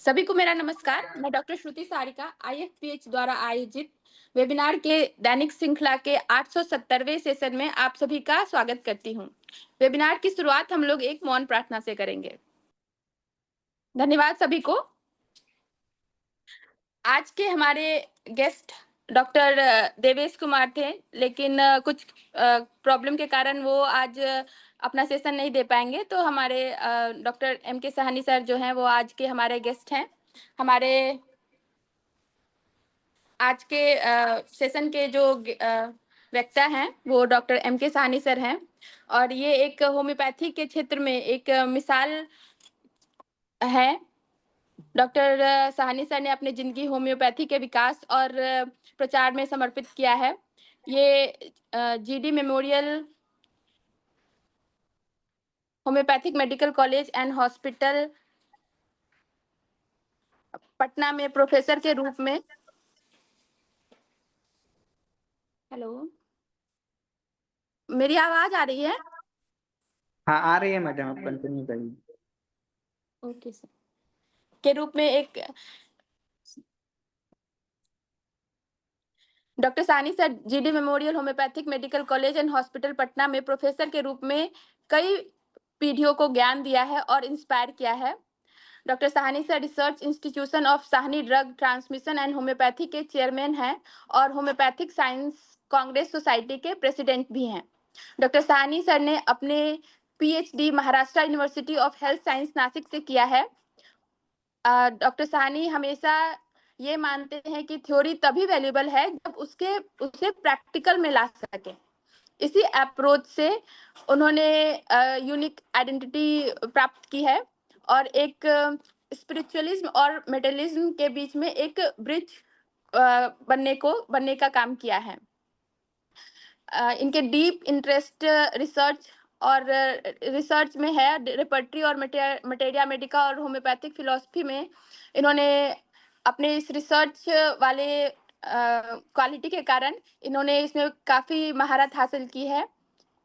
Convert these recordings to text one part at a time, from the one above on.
सभी को मेरा नमस्कार। मैं डॉक्टर श्रुति सारिका आईएफपीएच द्वारा आयोजित वेबिनार के दैनिक श्रृंखला के 870वें सेशन में आप सभी का स्वागत करती हूं। वेबिनार की शुरुआत हम लोग एक मौन प्रार्थना से करेंगे। धन्यवाद सभी को। आज के हमारे गेस्ट डॉक्टर देवेश कुमार थे, लेकिन कुछ प्रॉब्लम के कारण वो आज अपना सेशन नहीं दे पाएंगे। तो हमारे डॉक्टर एम के साहनी सर जो हैं वो आज के हमारे गेस्ट हैं। हमारे आज के सेशन के जो वक्ता हैं वो डॉक्टर एम के साहनी सर हैं, और ये एक होम्योपैथी के क्षेत्र में एक मिसाल है। डॉक्टर साहनी सर ने अपनी जिंदगी होम्योपैथी के विकास और प्रचार में समर्पित किया है। ये GD memorial homeopathic medical college and hospital Patna में प्रोफेसर के रूप में हेलो, मेरी आवाज आ रही है? हाँ, आ रही है मैडम, आप कंटिन्यू करिए। Okay sir. के रूप में एक डॉक्टर सानी sir GD memorial homeopathic medical college and hospital Patna में प्रोफेसर के रूप में कई पीढ़ियों को ज्ञान दिया है और इंस्पायर किया है। Doctor Sahni sir research institution of Sahni drug transmission and homeopathy के चेयरमैन हैं और होम्योपैथिक साइंस कांग्रेस सोसाइटी के प्रेसिडेंट भी हैं। डॉक्टर साहनी सर ने अपने PhD Maharashtra university of health science Nashik से किया है। डॉक्टर साहनी हमेशा ये मानते हैं कि थ्योरी तभी वैल्यूएबल है जब उसे प्रैक्टिकल में ला सके। इसी अप्रोच से उन्होंने यूनिक आइडेंटिटी प्राप्त की है और एक स्पिरिचुअलिज्म और मेटलिज्म के बीच में एक ब्रिज बनने का काम किया है। इनके डीप इंटरेस्ट रिसर्च और रिसर्च में है। रेपर्टरी और मटेरिया मेडिका और होम्योपैथिक फिलॉसफी में इन्होंने अपने इस रिसर्च वाले क्वालिटी के कारण इन्होंने इसमें काफ़ी महारत हासिल की है।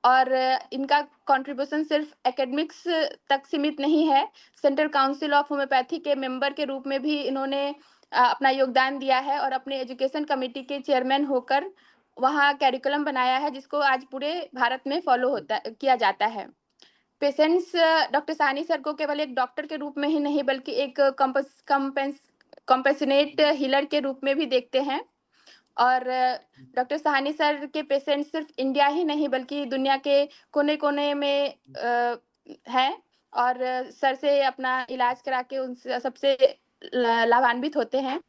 और इनका कंट्रीब्यूशन सिर्फ एकेडमिक्स तक सीमित नहीं है। सेंट्रल काउंसिल ऑफ होम्योपैथी के मेंबर के रूप में भी इन्होंने अपना योगदान दिया है और अपने एजुकेशन कमेटी के चेयरमैन होकर वहाँ कैरिकुलम बनाया है, जिसको आज पूरे भारत में फॉलो किया जाता है। पेशेंट्स डॉक्टर साहनी सर को केवल एक डॉक्टर के रूप में ही नहीं बल्कि एक कंपेशनेट हीलर के रूप में भी देखते हैं। और डॉक्टर साहनी सर के पेशेंट सिर्फ इंडिया ही नहीं बल्कि दुनिया के कोने-कोने में हैं, और सर से अपना इलाज करा के उनसे सबसे लाभान्वित होते हैं।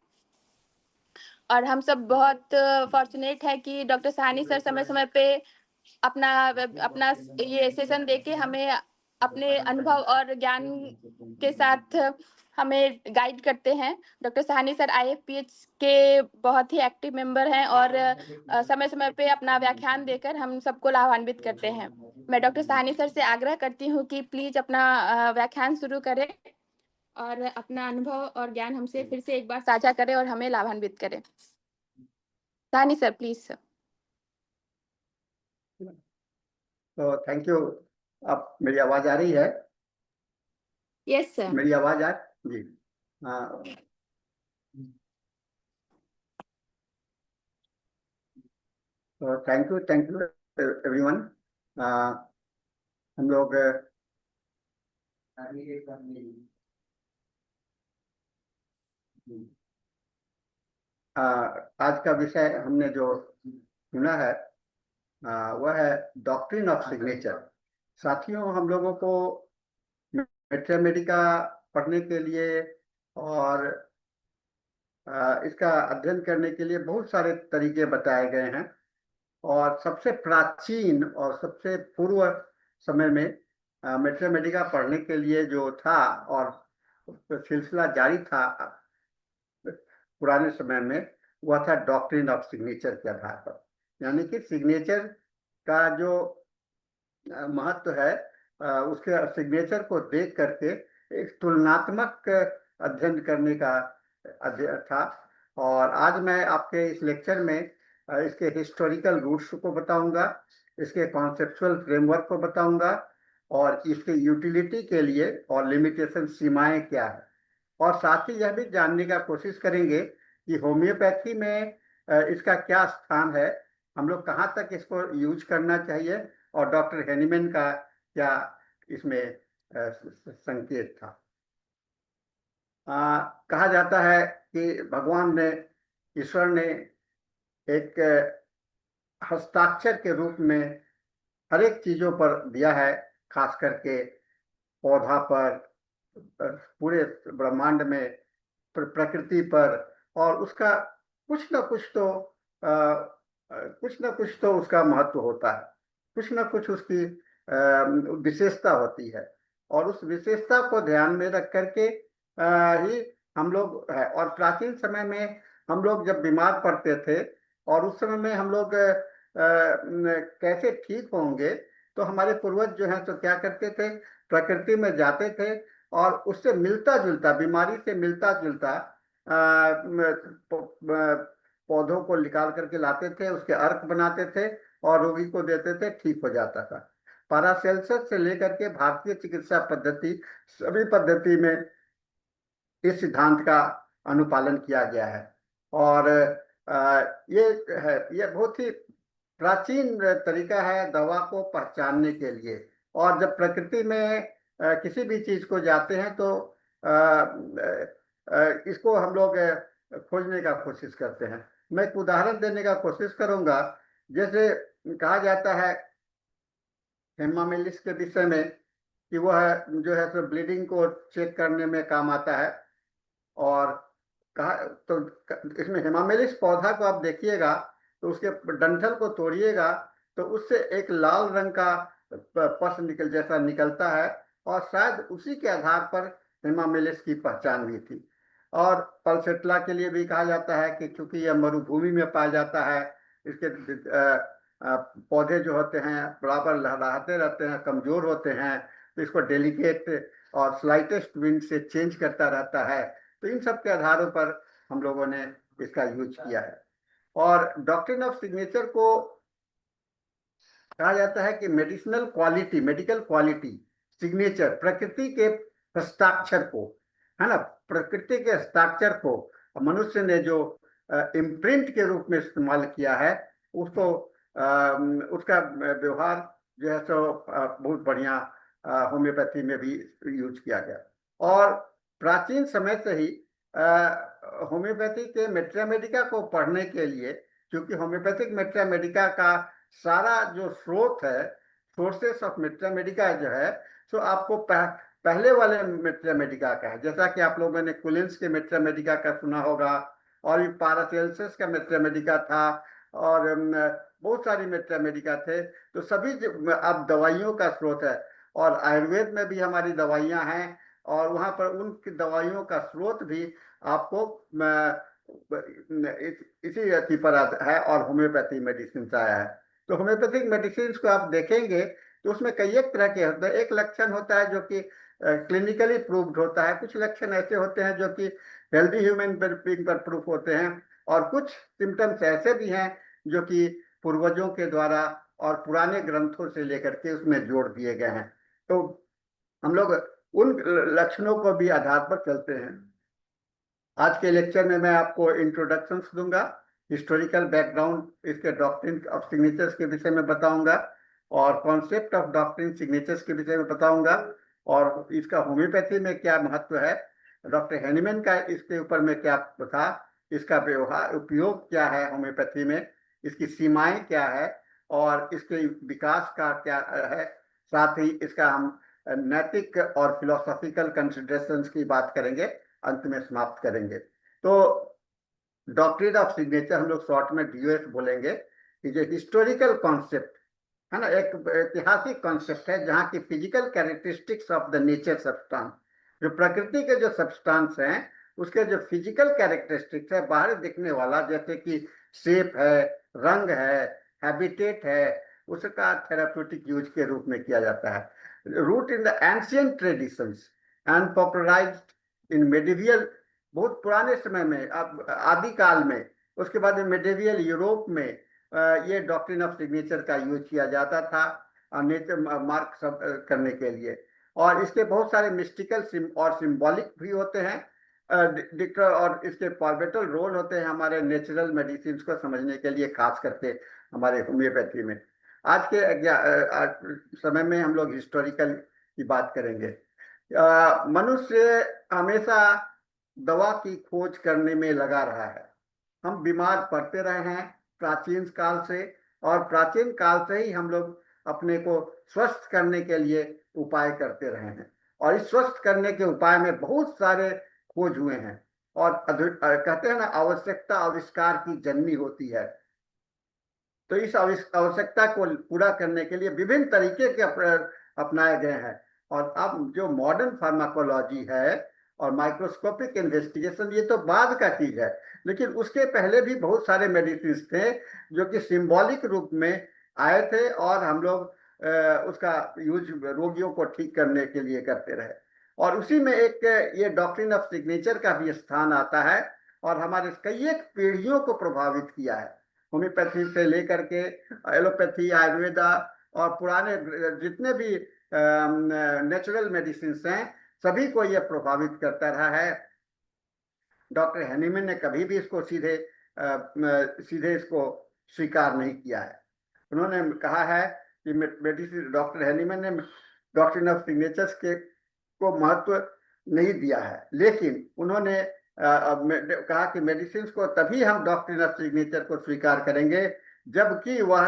और हम सब बहुत फॉर्चुनेट हैं कि डॉक्टर साहनी सर समय-समय पे अपना अपना ये सेशन देके हमें अपने अनुभव और ज्ञान के साथ हमें गाइड करते हैं। डॉक्टर साहनी सर आईएफपीएच के बहुत ही एक्टिव मेंबर हैं और समय-समय पे अपना व्याख्यान देकर हम सबको लाभान्वित करते हैं। मैं डॉक्टर साहनी सर से आग्रह करती हूँ कि प्लीज़ अपना व्याख्यान शुरू करें और अपना अनुभव और ज्ञान हमसे फिर से एक बार साझा करें और हमें लाभान्वित करें। Sahni sir, please sir. तो थैंक यू। आप, मेरी आवाज आ रही है? Yes sir. मेरी आवाज आ जी। हाँ, तो थैंक यू एवरीवन। हम लोग आज का विषय हमने जो चुना है वह है डॉक्ट्रिन ऑफ सिग्नेचर। साथियों, हम लोगों को मैथमेटिका पढ़ने के लिए और इसका अध्ययन करने के लिए बहुत सारे तरीके बताए गए हैं, और सबसे प्राचीन और सबसे पूर्व समय में मैथमेटिका पढ़ने के लिए जो था और सिलसिला जारी था पुराने समय में, वह था डॉक्ट्रिन ऑफ सिग्नेचर के आधार पर। यानी कि सिग्नेचर का जो महत्व है उसके सिग्नेचर को देख करके एक तुलनात्मक अध्ययन करने का अध्ययन था। और आज मैं आपके इस लेक्चर में इसके हिस्टोरिकल रूट्स को बताऊंगा, इसके कॉन्सेप्चुअल फ्रेमवर्क को बताऊंगा, और इसके यूटिलिटी के लिए और लिमिटेशन सीमाएं क्या है और साथ ही यह भी जानने का कोशिश करेंगे कि होम्योपैथी में इसका क्या स्थान है, हम लोग कहाँ तक इसको यूज करना चाहिए, और डॉक्टर हेनीमैन का क्या इसमें संकेत था। कहा जाता है कि भगवान ने, ईश्वर ने एक हस्ताक्षर के रूप में हर एक चीजों पर दिया है, खास करके पौधा पर, पूरे ब्रह्मांड में, प्रकृति पर, और उसका कुछ ना कुछ तो कुछ ना कुछ तो उसका महत्व होता है, कुछ ना कुछ उसकी विशेषता होती है, और उस विशेषता को ध्यान में रख करके ही हम लोग है। और प्राचीन समय में हम लोग जब बीमार पड़ते थे, और उस समय में हम लोग कैसे ठीक होंगे, तो हमारे पूर्वज जो हैं तो क्या करते थे, प्रकृति में जाते थे और उससे मिलता जुलता, बीमारी से मिलता जुलता पौधों को निकाल करके लाते थे, उसके अर्क बनाते थे और रोगी को देते थे, ठीक हो जाता था। पारासेल्सस से लेकर के भारतीय चिकित्सा पद्धति, सभी पद्धति में इस सिद्धांत का अनुपालन किया गया है। और ये है, ये बहुत ही प्राचीन तरीका है दवा को पहचानने के लिए। और जब प्रकृति में किसी भी चीज को जाते हैं तो इसको हम लोग खोजने का कोशिश करते हैं। मैं एक उदाहरण देने का कोशिश करूंगा। जैसे कहा जाता है हेमामिलिस के विषय में कि वह जो है सो ब्लीडिंग को चेक करने में काम आता है। और कहा तो इसमें हेमामेलिस पौधा को आप देखिएगा तो उसके डंठल को तोड़िएगा तो उससे एक लाल रंग का पस जैसा निकलता है, और शायद उसी के आधार पर हेमामेलिस की पहचान हुई थी। और पल्सेट्ला के लिए भी कहा जाता है कि चूंकि यह मरुभूमि में पाया जाता है, इसके पौधे जो होते हैं बराबर लहराते रहते हैं, कमजोर होते हैं, तो इसको डेलिकेट और स्लाइटेस्ट विंड से चेंज करता रहता है। तो इन सब के आधारों पर हम लोगों ने इसका यूज किया है। और डॉक्ट्रिन ऑफ सिग्नेचर को कहा जाता है कि medicinal quality, medical quality, signature, प्रकृति के हस्ताक्षर को, है ना, प्रकृति के हस्ताक्षर को मनुष्य ने जो इम्प्रिंट के रूप में इस्तेमाल किया है, उसको उसका व्यवहार जो है सो बहुत बढ़िया होम्योपैथी में भी यूज किया गया। और प्राचीन समय से ही होम्योपैथी के मेट्रामेडिका को पढ़ने के लिए, क्योंकि होम्योपैथिक मेट्रामेडिका का सारा जो स्रोत है, सोर्सेस ऑफ मेट्रामेडिका जो है, सो आपको पहले वाले मेट्रामेडिका का है। जैसा कि आप लोगों ने कुलिन्स के मेट्रामेडिका का सुना होगा, और पारासेल्सस का मेट्रामेडिका था, और बहुत सारी मेट्रामेडिका थे। तो सभी अब दवाइयों का स्रोत है, और आयुर्वेद में भी हमारी दवाइयां हैं, और वहां पर उनकी दवाइयों का स्रोत भी आपको इसी अति पर है, और होम्योपैथी मेडिसिन से आया है। तो होम्योपैथिक मेडिसिन को आप देखेंगे तो उसमें कई एक तरह के होते हैं। एक लक्षण होता है जो कि क्लिनिकली प्रूव्ड होता है, कुछ लक्षण ऐसे होते हैं जो कि हेल्दी ह्यूमन बीइंग पर प्रूफ होते हैं, और कुछ सिम्टम्स ऐसे भी हैं जो कि पूर्वजों के द्वारा और पुराने ग्रंथों से लेकर के उसमें जोड़ दिए गए हैं। तो हम लोग उन लक्षणों को भी आधार पर चलते हैं। आज के लेक्चर में मैं आपको इंट्रोडक्शन दूंगा, हिस्टोरिकल बैकग्राउंड, इसके डॉक्ट्रिन ऑफ सिग्नेचर्स के विषय में बताऊंगा, और कॉन्सेप्ट ऑफ डॉक्ट्रिन सिग्नेचर्स के विषय में बताऊंगा, और इसका होम्योपैथी में क्या महत्व है, डॉक्टर हेनीमैन का इसके ऊपर में क्या था, इसका व्यवहार उपयोग क्या है होम्योपैथी में, इसकी सीमाएं क्या है, और इसके विकास का क्या है, साथ ही इसका हम नैतिक और फिलोसॉफिकल कंसिडरेशंस की बात करेंगे, अंत में समाप्त करेंगे। तो डॉक्ट्रिन ऑफ सिग्नेचर हम लोग शॉर्ट में डीओएस बोलेंगे, कि जो हिस्टोरिकल कॉन्सेप्ट है ना, एक ऐतिहासिक कॉन्सेप्ट है जहाँ की physical characteristics of the nature substance, जो प्रकृति के जो सब्सटेंस हैं उसके जो फिजिकल कैरेक्टरिस्टिक्स है, बाहर दिखने वाला, जैसे कि शेप है, रंग है, हैबिटेट है, उसका थेराप्यूटिक यूज के रूप में किया जाता है। Root in the ancient traditions and popularised in medieval, बहुत पुराने समय में, अब आदिकाल में, उसके बाद मेडिवियल यूरोप में ये डॉक्ट्रिन ऑफ सिग्नेचर का यूज किया जाता था नेचर मार्क करने के लिए। और इसके बहुत सारे मिस्टिकल और सिंबॉलिक भी होते हैं, और इसके पार्बिटल रोल होते हैं हमारे नेचुरल मेडिसिन को समझने के लिए, खास करके हमारे होम्योपैथी में। आज के समय में हम लोग हिस्टोरिकल की बात करेंगे। मनुष्य हमेशा दवा की खोज करने में लगा रहा है। हम बीमार पड़ते रहे हैं प्राचीन काल से, और प्राचीन काल से ही हम लोग अपने को स्वस्थ करने के लिए उपाय करते रहे हैं। और इस स्वस्थ करने के उपाय में बहुत सारे खोज हुए हैं। और कहते हैं ना, आवश्यकता आविष्कार की जननी होती है। तो इस आवश्यकता को पूरा करने के लिए विभिन्न तरीके के अपनाए गए हैं। और अब जो मॉडर्न फार्माकोलॉजी है और माइक्रोस्कोपिक इन्वेस्टिगेशन, ये तो बाद का चीज है, लेकिन उसके पहले भी बहुत सारे मेडिसिन थे जो कि सिंबॉलिक रूप में आए थे, और हम लोग उसका यूज रोगियों को ठीक करने के लिए करते रहे। और उसी में एक ये डॉक्ट्रिन ऑफ सिग्नेचर का भी स्थान आता है, और हमारे कई एक पीढ़ियों को प्रभावित किया है। होम्योपैथी से लेकर के एलोपैथी, आयुर्वेदा और पुराने जितने भी नेचुरल मेडिसिन हैं, सभी को यह प्रभावित करता रहा है। डॉक्टर हैनीमैन ने कभी भी इसको सीधे इसको स्वीकार नहीं किया है। उन्होंने कहा है कि मेडिसिन, डॉक्टर हैनीमैन ने डॉक्ट्रिन ऑफ सिग्नेचर्स के को महत्व नहीं दिया है, लेकिन उन्होंने कहा कि मेडिसिन को तभी हम डॉक्ट्रिन ऑफ सिग्नेचर को स्वीकार करेंगे जबकि वह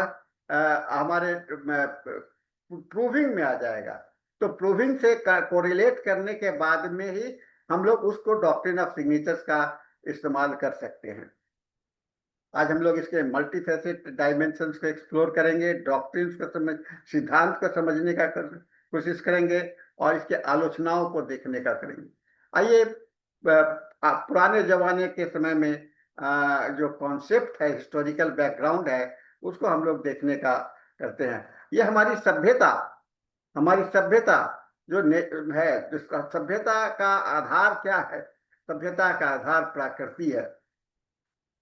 हमारे प्रूविंग में आ जाएगा। तो प्रूविंग से कोरिलेट करने के बाद में ही हम लोग उसको डॉक्ट्रिन ऑफ सिग्नेचर्स का इस्तेमाल कर सकते हैं। आज हम लोग इसके मल्टीफेसेट डायमेंशंस को एक्सप्लोर करेंगे, डॉक्ट्रिन्स को सिद्धांत को समझने का कोशिश करेंगे, और इसके आलोचनाओं को देखने का करेंगे। आइए, पुराने जमाने के समय में जो कॉन्सेप्ट है, हिस्टोरिकल बैकग्राउंड है, उसको हम लोग देखने का करते हैं। ये हमारी सभ्यता जो है, जिसका सभ्यता का आधार क्या है? सभ्यता का आधार प्रकृति है।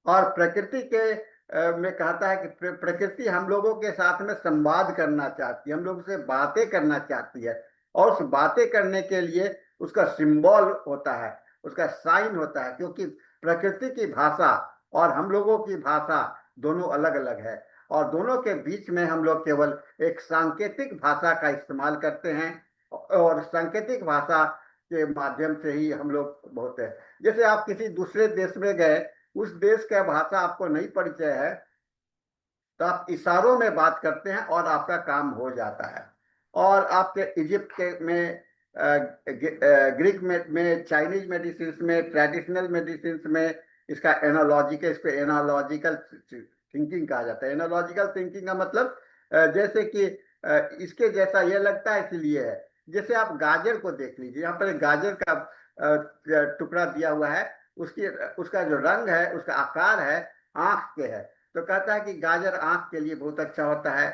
और प्रकृति के में कहता है कि प्रकृति हम लोगों के साथ में संवाद करना चाहती है, हम लोग से बातें करना चाहती है, और उस बातें करने के लिए उसका सिंबल होता है, उसका साइन होता है, क्योंकि प्रकृति की भाषा और हम लोगों की भाषा दोनों अलग अलग है, और दोनों के बीच में हम लोग केवल एक सांकेतिक भाषा का इस्तेमाल करते हैं, और सांकेतिक भाषा के माध्यम से ही हम लोग बोलते हैं। जैसे आप किसी दूसरे देश में गए, उस देश का भाषा आपको नहीं परिचय है, तो आप इशारों में बात करते हैं और आपका काम हो जाता है। और आपके इजिप्ट के में, ग्रीक में, चाइनीज मेडिसिन में, ट्रेडिशनल मेडिसिन में इसका इसको एनालॉजिकल थिंकिंग कहा जाता है। एनालॉजिकल थिंकिंग का मतलब जैसे कि इसके जैसा ये लगता है इसलिए है। जैसे आप गाजर को देख लीजिए, यहाँ पर एक गाजर का टुकड़ा दिया हुआ है, उसका जो रंग है, उसका आकार है, आंख के है, तो कहता है कि गाजर आंख के लिए बहुत अच्छा होता है।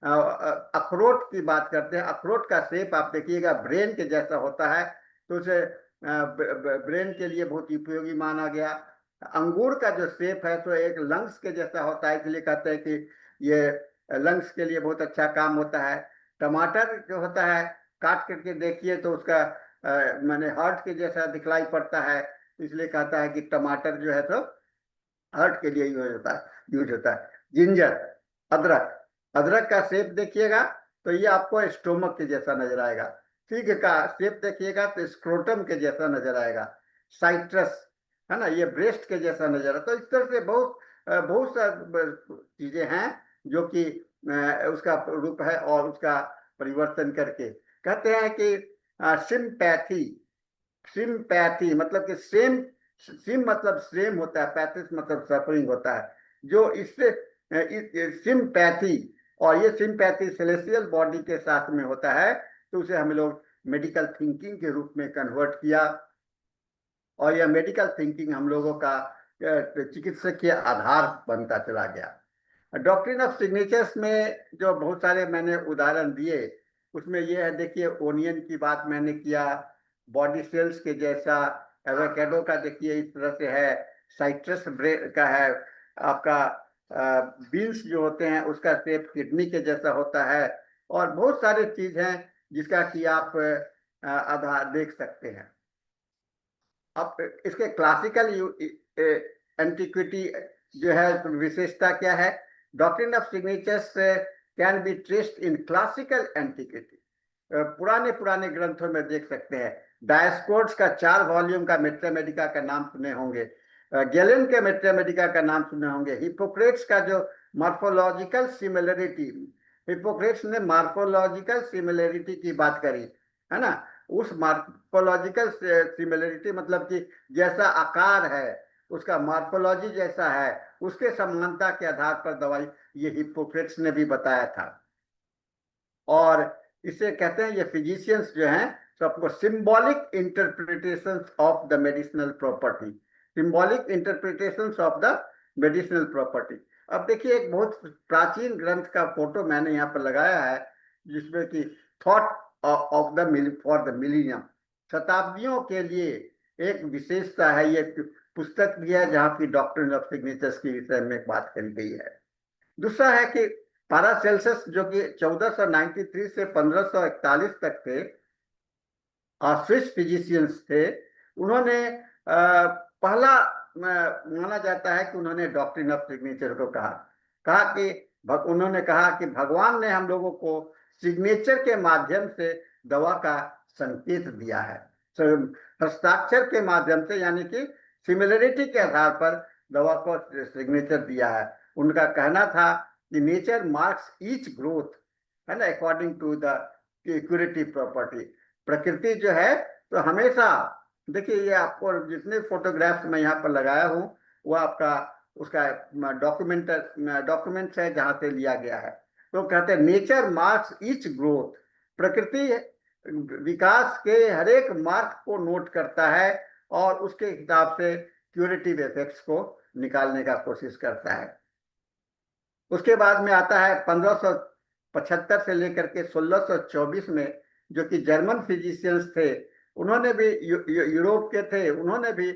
अखरोट की बात करते हैं, अखरोट का शेप आप देखिएगा ब्रेन के जैसा होता है, तो उसे ब्रेन के लिए बहुत उपयोगी माना गया। अंगूर का जो शेप है तो एक लंग्स के जैसा होता है, इसलिए कहते हैं कि ये लंग्स के लिए बहुत अच्छा काम होता है। टमाटर जो होता है, काट करके देखिए तो उसका मैंने हार्ट के जैसा दिखलाई पड़ता है, इसलिए कहता है कि टमाटर जो है तो हार्ट के लिए यूज होता है। जिंजर, अदरक, अदरक का शेप देखिएगा तो ये आपको स्टोमक के जैसा नजर आएगा। फिग का शेप देखिएगा तो स्क्रोटम के जैसा नजर आएगा। साइट्रस है ना, ये ब्रेस्ट के जैसा नजर आता है। तो इस तरह से बहुत सारी चीजें हैं जो कि उसका रूप है, और उसका परिवर्तन करके कहते हैं कि सिंपैथी, सिंपैथी मतलब कि सिम मतलब सेम होता है, पैथिस मतलब सफरिंग होता है। जो इससे सिंपैथी, और ये सिंपैथी सेलेस्टियल बॉडी के साथ में होता है, तो उसे हम लोग मेडिकल थिंकिंग के रूप में कन्वर्ट किया, और यह मेडिकल थिंकिंग हम लोगों का चिकित्सकीय आधार बनता चला गया। डॉक्ट्रिन ऑफ सिग्नेचर्स में जो बहुत सारे मैंने उदाहरण दिए, उसमें ये है, देखिए ओनियन की बात मैंने किया, बॉडी सेल्स के जैसा। एवोकेडो का देखिए इस तरह से है। साइट्रस का है आपका, बीन्स जो होते हैं उसका शेप किडनी के जैसा होता है, और बहुत सारे चीज हैं जिसका कि आप आधार देख सकते हैं। अब इसके क्लासिकल एंटिक्विटी जो है विशेषता क्या है? Doctrine of signatures can be traced in classical antiquity. पुराने पुराने ग्रंथों में देख सकते हैं। डायस्कोर्स का 4 वॉल्यूम का मैथमेटिका का नाम सुने होंगे, गैलेन के मैथमेटिका का नाम सुने होंगे, हिपोक्रेट्स का जो मॉर्फोलॉजिकल सिमिलरिटी, हिपोक्रेट्स ने मॉर्फोलॉजिकल सिमिलरिटी की बात करी है ना। उस मॉर्फोलॉजिकल सिमिलरिटी मतलब कि जैसा आकार है उसका मॉर्फोलॉजी जैसा है, उसके समानता के आधार पर दवाई, ये हिपोक्रेट्स ने भी बताया था। और इसे कहते हैं, ये फिजिशियंस जो हैं सबको symbolic interpretation of the medicinal property, symbolic interpretation of the medicinal property. अब देखिए, एक बहुत प्राचीन ग्रंथ का फोटो मैंने यहाँ पर लगाया है जिसमें कि thought of the for the millennium, शताब्दियों के लिए एक विशेषता है। ये पुस्तक भी है जहाँ की डॉक्ट्रिन ऑफ सिग्नेचर्स के विषय में बात करी गई है। दूसरा है कि पैरासेल्सस जो कि 1493 से 1541 तक थे, स्विस फिजिशियंस थे, उन्होंने पहला माना जाता है कि उन्होंने डॉक्ट्रिन ऑफ सिग्नेचर को कहा कि उन्होंने कहा कि भगवान ने हम लोगों को सिग्नेचर के माध्यम से दवा का संकेत दिया है, हस्ताक्षर के माध्यम से, यानी कि सिमिलरिटी के आधार पर दवा को सिग्नेचर दिया है। उनका कहना था कि नेचर मार्क्स ईच ग्रोथ है ना according to the curative property. प्रकृति जो है तो हमेशा, देखिए ये आपको जितने फोटोग्राफ्स मैं यहाँ पर लगाया हूँ वो आपका उसका डॉक्यूमेंट है जहाँ से लिया गया है। तो कहते हैं नेचर मार्क्स ईच ग्रोथ, प्रकृति विकास के हर एक मार्क को नोट करता है और उसके हिसाब से क्यूरेटिव इफेक्ट्स को निकालने का कोशिश करता है। उसके बाद में आता है 1575 से लेकर के 1624 में, जो कि जर्मन फिजिशियंस थे, उन्होंने भी यूरोप के थे, उन्होंने भी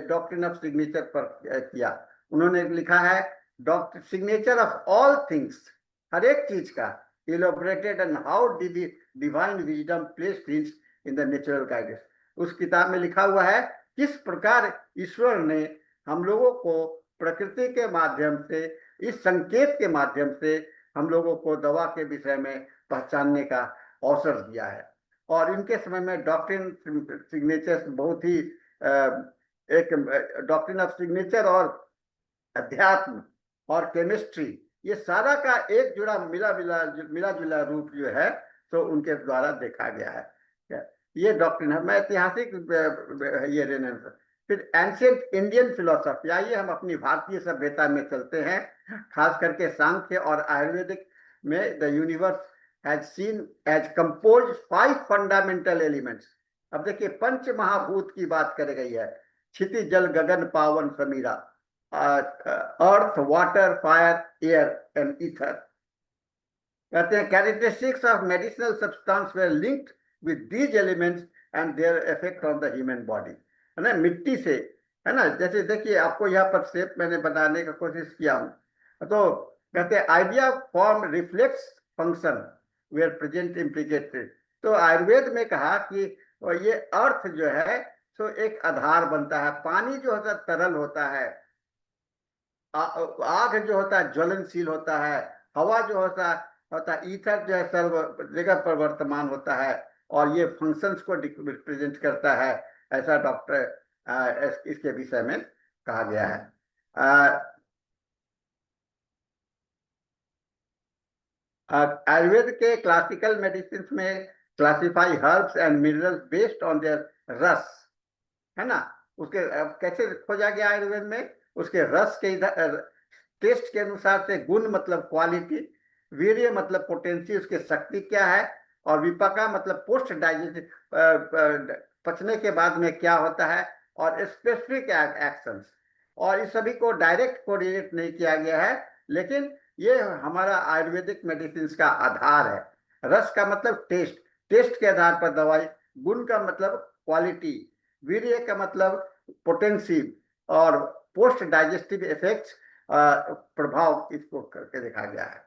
डॉक्ट्रिन ऑफ सिग्नेचर पर किया। उन्होंने लिखा है doctor signature of all things, हर एक चीज का, elaborated and how divine wisdom place things in the natural guidance. उस किताब में लिखा हुआ है किस प्रकार ईश्वर ने हम लोगों को प्रकृति के माध्यम से, इस संकेत के माध्यम से हम लोगों को दवा के विषय में पहचानने का अवसर दिया है। और इनके समय में डॉक्ट्रिन सिग्नेचर बहुत ही एक डॉक्ट्रिन ऑफ सिग्नेचर और अध्यात्म और केमिस्ट्री, ये सारा का एक जुड़ा मिला जुला रूप जो है तो उनके द्वारा देखा गया है। ये डॉक्ट्रिन है। मैं ऐतिहासिक ये रेनेसांस। फिर एंशियंट इंडियन फिलोसफी, आइए हम अपनी भारतीय सभ्यता में चलते हैं, खास करके सांख्य और आयुर्वेदिक में। The universe has seen as compose 5 fundamental elements. अब देखिए, पंच महाभूत की बात कर गई है, क्षिति जल गगन पावन समीरा, earth water fire air and ether. कहते हैं characteristics of medicinal substance were linked with these elements and their effect on the human body, है ना। मिट्टी से, है ना, जैसे देखिए आपको यहाँ पर शेप मैंने बनाने का कोशिश किया हूँ। तो कहते हैं idea form reflex function were present implicated. तो आयुर्वेद में कहा कि ये अर्थ जो है तो एक आधार बनता है, पानी जो होता है तरल होता है, आग जो होता है ज्वलनशील होता है, हवा जो होता है ईथर जो है सर्व जगह पर वर्तमान होता है, और ये फंक्शंस को रिप्रेजेंट करता है, ऐसा डॉक्टर इसके विषय में कहा गया है। आयुर्वेद के क्लासिकल मेडिसिन में classify herbs and minerals based on their रस, है ना। उसके कैसे खोजा गया आयुर्वेद में, उसके रस के टेस्ट के अनुसार से, गुण मतलब क्वालिटी, वीर्य मतलब पोटेंसी, उसके शक्ति क्या है, और विपाका मतलब पोस्ट डाइजेस्ट, पचने के बाद में क्या होता है, और स्पेसिफिक एक्शंस। और इस सभी को डायरेक्ट कोरिलेट नहीं किया गया है, लेकिन ये हमारा आयुर्वेदिक मेडिसिन का आधार है। रस का मतलब टेस्ट, टेस्ट के आधार पर दवाई, गुण का मतलब क्वालिटी, वीर्य का मतलब पोटेंसी, और पोस्ट डाइजेस्टिव इफेक्ट्स प्रभाव, इसको करके देखा गया है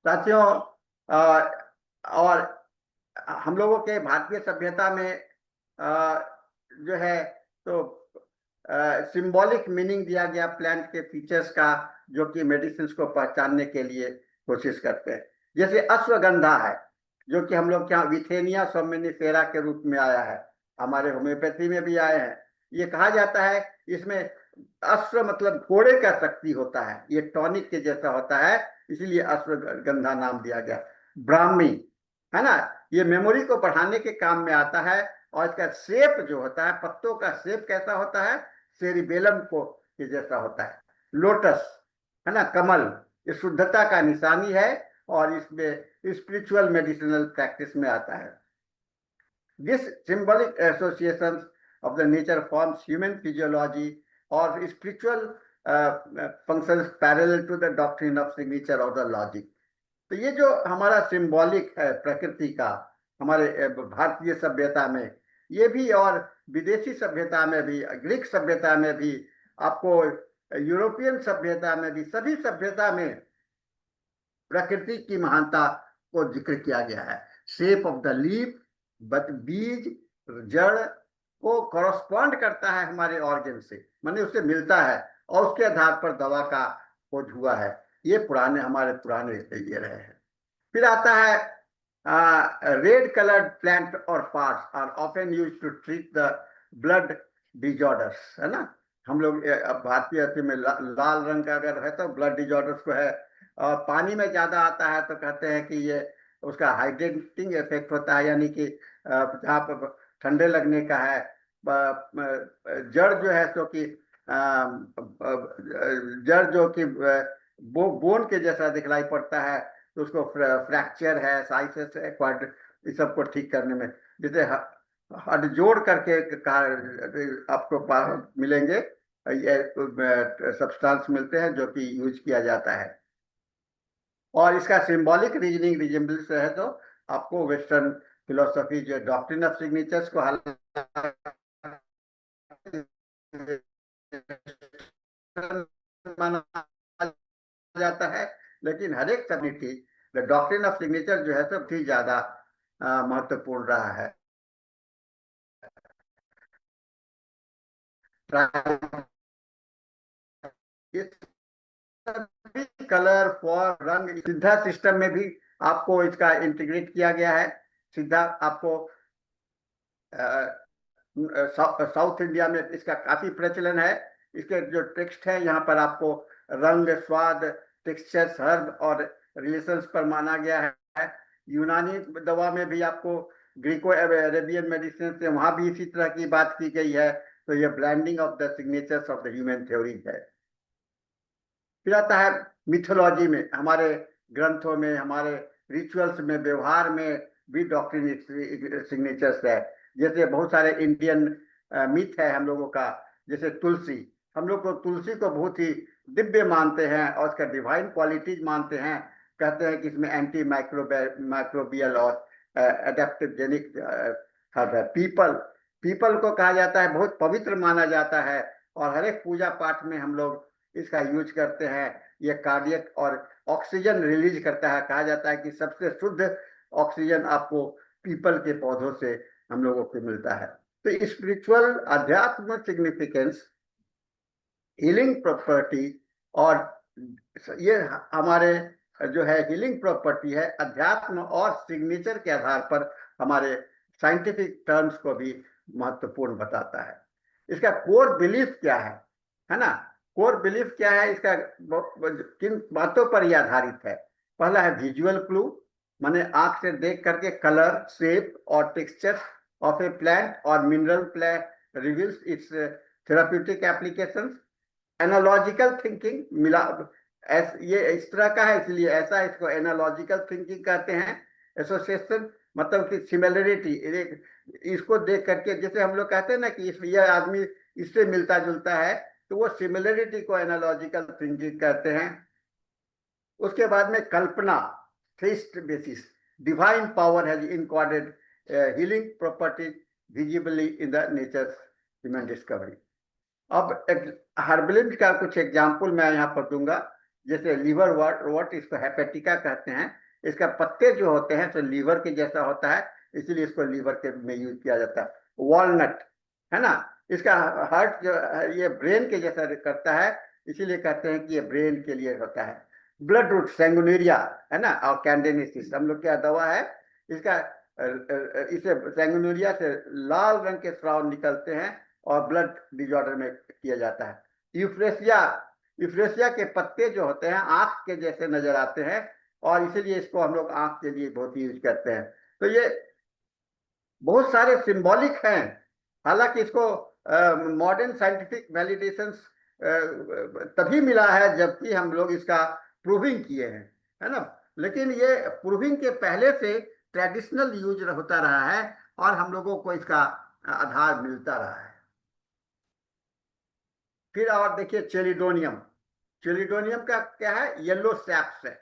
साथियों। और हम लोगों के भारतीय सभ्यता में जो है तो सिंबॉलिक मीनिंग दिया गया प्लांट के फीचर्स का, जो कि मेडिसिन को पहचानने के लिए कोशिश करते हैं। जैसे अश्वगंधा है, जो कि हम लोग यहाँ विथेनिया सोमनिफेरा के रूप में आया है, हमारे होम्योपैथी में भी आए हैं। ये कहा जाता है इसमें अश्व मतलब घोड़े का शक्ति होता है, ये टॉनिक के जैसा होता है, इसीलिए अश्वगंधा नाम दिया गया। ब्राह्मी है ना, ये मेमोरी को बढ़ाने के काम में आता है, और इसका शेप जो होता है, पत्तों का शेप कैसा होता है, सेरिबेलम को के जैसा होता है। लोटस है ना, कमल, ये शुद्धता का निशानी है, और इसमें स्पिरिचुअल मेडिसिनल प्रैक्टिस में आता है। This symbolic association of the nature forms human physiology और spiritual functions parallel to the doctrine of signature और द लॉजिक। तो ये जो हमारा सिंबॉलिक है प्रकृति का, हमारे भारतीय सभ्यता में ये भी, और विदेशी सभ्यता में भी, ग्रीक सभ्यता में भी, आपको यूरोपियन सभ्यता में भी, सभी सभ्यता में प्रकृति की महानता को जिक्र किया गया है। शेप ऑफ द लीफ, बीज, जड़ को कॉरस्पॉन्ड करता है हमारे ऑर्गन से, माने उससे मिलता है, और उसके आधार पर दवा का खोज हुआ है। ये हमारे पुराने ये रहे हैं। फिर आता है रेड कलर्ड प्लांट और parts are often used to treat the blood disorders, है ना। हम लोग भारतीय में लाल रंग का अगर है तो ब्लड डिजॉर्डर्स को है, और पानी में ज्यादा आता है तो कहते हैं कि ये उसका हाइड्रेटिंग इफेक्ट होता है, यानी कि जहाँ पर ठंडे लगने का है। जड़ जो है तो कि जड़ जो कि बोन के जैसा दिखलाई पड़ता है, तो उसको फ्रैक्चर है, साइसिस है, क्वाड, इस सबको ठीक करने में, जैसे हड जोड़ करके आपको मिलेंगे, ये सब्सटेंस मिलते हैं जो कि यूज किया जाता है। और इसका सिंबॉलिक रीजनिंग रिजेम्बल्स है तो आपको वेस्टर्न फिलोसफी जो डॉक्ट्रिन ऑफ सिग्नेचर्स को माना जाता है, लेकिन हर एक community the doctrine of signature जो है सबसे ज्यादा महत्वपूर्ण रहा है। कलर, फॉर्म, रंग, सिद्धा सिस्टम में भी आपको इसका इंटीग्रेट किया गया है। सिद्धा आपको साउथ इंडिया में इसका काफी प्रचलन है। इसके जो टेक्स्ट है यहाँ पर आपको रंग, स्वाद, टेक्सचर्स, हर्ब और रिलेशंस पर माना गया है। यूनानी दवा में भी आपको ग्रीको अरेबियन मेडिसिन से वहां भी इसी तरह की बात की गई है। तो ये blending of the signatures of the human theory है। फिर आता है मिथोलॉजी में, हमारे ग्रंथों में, हमारे रिचुअल्स में, व्यवहार में भी डॉक्ट्रिन सिग्नेचर्स है। जैसे बहुत सारे इंडियन मिथ है हम लोगों का, जैसे तुलसी, हम लोग को तुलसी को बहुत ही दिव्य मानते हैं और इसका डिवाइन क्वालिटीज मानते हैं। कहते हैं कि इसमें एंटी माइक्रोबियल और एडेप्टोजेनिक पीपल, पीपल को कहा जाता है बहुत पवित्र माना जाता है, और हर एक पूजा पाठ में हम लोग इसका यूज करते हैं। ये कार्डियक और ऑक्सीजन रिलीज करता है। कहा जाता है कि सबसे शुद्ध ऑक्सीजन आपको पीपल के पौधों से हम लोगों को मिलता है। तो स्पिरिचुअल अध्यात्म सिग्निफिकेंस, हीलिंग प्रॉपर्टी, और ये हमारे जो है हीलिंग प्रॉपर्टी है अध्यात्म और सिग्नेचर के आधार पर हमारे साइंटिफिक टर्म्स को भी महत्वपूर्ण बताता है। इसका कोर बिलीफ क्या है ना। कोर बिलीफ क्या है इसका, किन बातों पर यह आधारित है। पहला है विजुअल क्लू, माने आंख से देख करके कलर, शेप और टेक्सचर ऑफ ए प्लांट और mineral plant reveals it's therapeutic applications. Analogical thinking, मिला ये इस तरह का है इसलिए ऐसा इसको एनालॉजिकल थिंकिंग कहते हैं। एसोसिएशन मतलब कि सिमिलरिटी, इसको देख करके, जैसे हम लोग कहते हैं ना कि यह आदमी इससे मिलता जुलता है, तो वो सिमिलरिटी को एनालॉजिकल थिंकिंग कहते हैं। उसके बाद में कल्पना, theist basis, divine power has encoded healing properties visibly in the nature human discovery. अब हर्बलिन का कुछ एग्जाम्पल मैं यहाँ पर दूंगा। जैसे लीवर वॉट, इसको हेपेटिका कहते हैं। इसका पत्ते जो होते हैं तो लीवर के जैसा होता है, इसीलिए इसको लीवर के में यूज किया जाता है। वॉलनट, है ना। इसका हार्ट जो है ये ब्रेन के जैसा करता है, इसीलिए कहते हैं कि ये ब्रेन के लिए होता है। ब्लड रूट सैंगुनेरिया, है ना, और कैंडेनिसिस हम लोग क्या दवा है इसका, इसे सैंगुनेरिया से लाल रंग के स्राव निकलते हैं और ब्लड डिजॉर्डर में किया जाता है। यूफ्रेसिया, यूफ्रेसिया के पत्ते जो होते हैं आंख के जैसे नजर आते हैं, और इसीलिए इसको हम लोग आंख के लिए बहुत यूज करते हैं। तो ये बहुत सारे सिंबॉलिक हैं। हालांकि इसको मॉडर्न साइंटिफिक वैलिडेशन तभी मिला है जबकि हम लोग इसका प्रूविंग किए हैं, है ना। लेकिन ये प्रूविंग के पहले से ट्रेडिशनल यूज होता रहा है और हम लोगों को इसका आधार मिलता रहा है। फिर और देखिए चेलिडोनियम, चेलिडोनियम का क्या है, येलो सैप्स है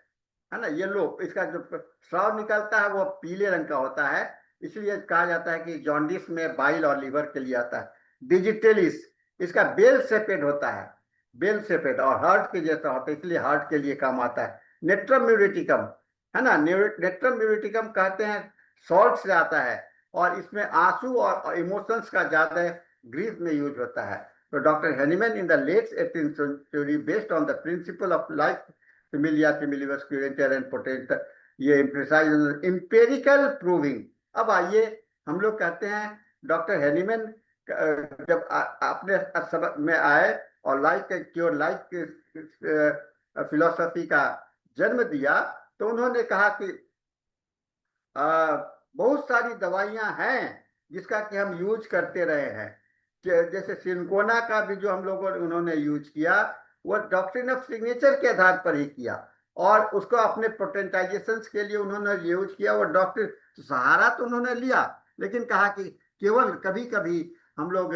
ना। येलो इसका जो स्राव निकलता है वो पीले रंग का होता है, इसलिए कहा जाता है कि जॉन्डिस में बाइल और लीवर के लिए आता है। डिजिटेलिस, इसका बेल सेपेड होता है, बेल सेपेड, और हार्ट के जैसा होता है, इसलिए हार्ट के लिए काम आता है। नेट्रम म्यूरिटिकम, है ना, नेट्रम म्यूरिटिकम कहते हैं सॉल्ट से आता है, और इसमें आंसू और इमोशंस का ज्यादा ग्रीस में यूज होता है। तो doctor Hahnemann in the late 18th century based on the principle of life similia similibus curentur and potent, ये इम्प्रिसाइज इंपेरिकल प्रूविंग। अब आइए हम लोग कहते हैं डॉक्टर हेनीमैन जब अपने सबक में आए और लाइफ के क्योर लाइफ के फिलोसफी का जन्म दिया, तो उन्होंने कहा कि बहुत सारी दवाइयां हैं जिसका कि हम यूज करते रहे हैं। जैसे सिंकोना का भी जो हम लोगों ने उन्होंने यूज किया, वो डॉक्ट्रिन ऑफ सिग्नेचर के आधार पर ही किया, और उसको अपने पोटेंटाइजेशन के लिए उन्होंने यूज किया। वो डॉक्टर सहारा तो उन्होंने लिया, लेकिन कहा कि केवल कभी कभी हम लोग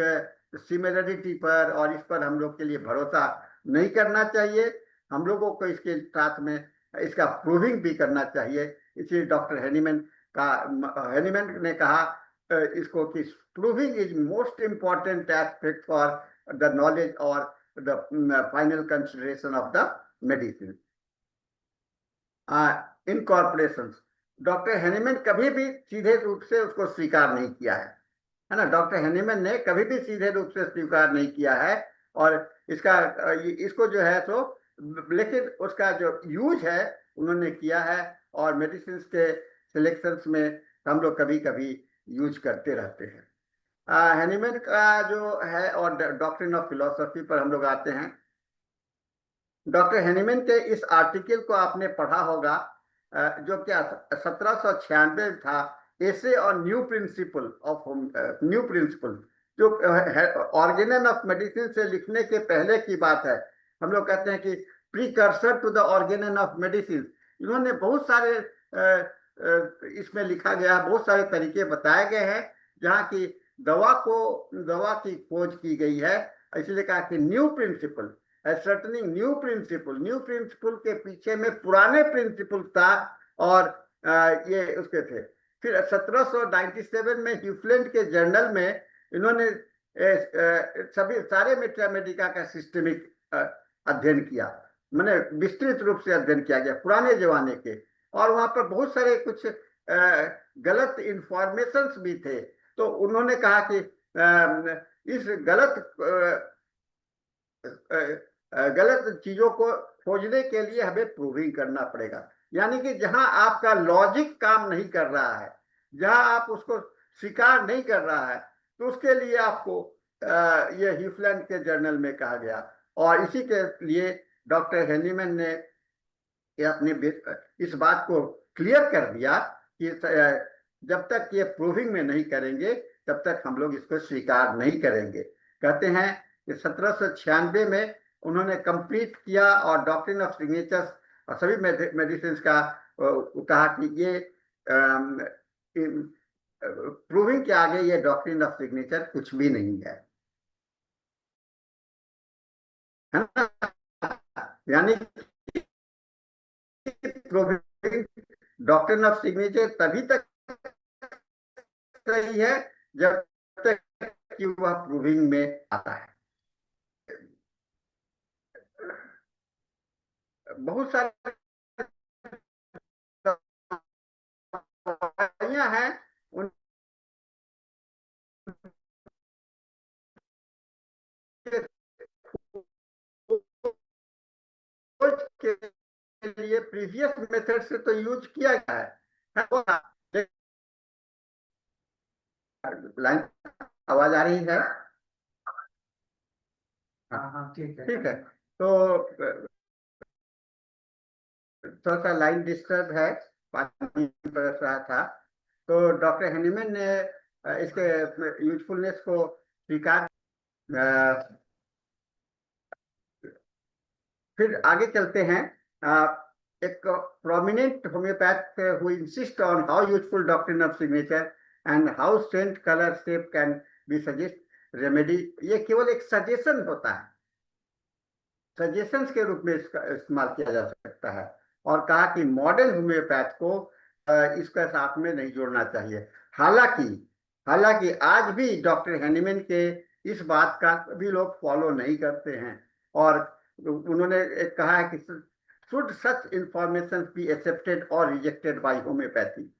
सिमिलरिटी पर और इस पर हम लोग के लिए भरोसा नहीं करना चाहिए, हम लोगों को इसके साथ में इसका प्रूविंग भी करना चाहिए। इसलिए डॉक्टर हेनीमैन का, हेनीमैन ने कहा इसको कि proving is most important aspect for the knowledge और the final consideration of the medicine. Incorporation, doctor Hahnemann कभी भी सीधे रूप से उसको स्वीकार नहीं किया है ना। डॉक्टर हेनीमैन ने कभी भी सीधे रूप से स्वीकार नहीं किया है, और इसका इसको जो है तो, लेकिन उसका जो यूज है उन्होंने किया है, और मेडिसिन के सिलेक्शंस में हम लोग कभी कभी यूज करते रहते हैं। हेनीमैन का जो है, और डॉक्ट्रिन ऑफ फिलोसफी पर हम लोग आते हैं। डॉक्टर हेनीमैन के इस आर्टिकल को आपने पढ़ा होगा, जो क्या 1796 था, essay on new principle of new principle, जो ऑर्गेनन ऑफ मेडिसिन से लिखने के पहले की बात है। हम लोग कहते हैं कि precursor to the Organon of medicine. इन्होंने बहुत सारे इसमें लिखा गया, बहुत सारे तरीके बताए गए हैं जहाँ की दवा की खोज की गई है। इसलिए कहा कि न्यू प्रिंसिपल, सर्टनिंग न्यू प्रिंसिपल, न्यू प्रिंसिपल के पीछे में पुराने प्रिंसिपल था, और ये उसके थे। फिर 1797 में ह्यूफलैंड के जर्नल में इन्होंने सभी सारे मैथमेटिका का सिस्टमिक अध्ययन किया, मैंने विस्तृत रूप से अध्ययन किया गया पुराने जमाने के, और वहां पर बहुत सारे कुछ गलत इंफॉर्मेशन भी थे। तो उन्होंने कहा कि इस गलत चीजों को खोजने के लिए हमें प्रूविंग करना पड़ेगा। यानी कि जहां आपका लॉजिक काम नहीं कर रहा है, जहां आप उसको स्वीकार नहीं कर रहा है, तो उसके लिए आपको ये ह्यूफलैंड के जर्नल में कहा गया, और इसी के लिए डॉक्टर हेनीमैन ने अपने इस बात को क्लियर कर दिया कि जब तक ये प्रूविंग में नहीं करेंगे तब तक हम लोग इसको स्वीकार नहीं करेंगे। कहते हैं कि 1796 में उन्होंने कंप्लीट किया, और डॉक्ट्रिन ऑफ सिग्नेचर्स और सभी मेडिसिन का कहा कि ये प्रूविंग के आगे ये डॉक्ट्रिन ऑफ सिग्नेचर कुछ भी नहीं है, है ना। यानी प्रूविंग, डॉक्ट्रिन ऑफ सिग्नेचर तभी तक सही है जब तक कि वह प्रूविंग में आता है। बहुत सारी दवाइयां हैं, के लिए प्रीवियस मेथड से तो यूज किया गया है। लाइन आवाज आ रही है? हाँ हाँ, ठीक है ठीक है। तो थोड़ा सा लाइन डिस्टर्ब है, पानी बरस रहा था। तो डॉक्टर हेनीमैन ने इसके यूजफुलनेस को स्वीकार। फिर आगे चलते हैं। एक prominent homeopath who insist on how useful doctrine of signature and how strength colour shape can be suggest remedy. ये केवल एक सजेशन होता है, सजेशंस के रूप में इसका इस्तेमाल किया जा सकता है। और कहा कि मॉडर्न होम्योपैथ को इसका साथ में नहीं जोड़ना चाहिए। हालांकि हालांकि आज भी डॉक्टर हैनीमैन के इस बात का भी लोग फॉलो नहीं करते हैं। और उन्होंने एक कहा है कि should such information be accepted और rejected by homeopathy.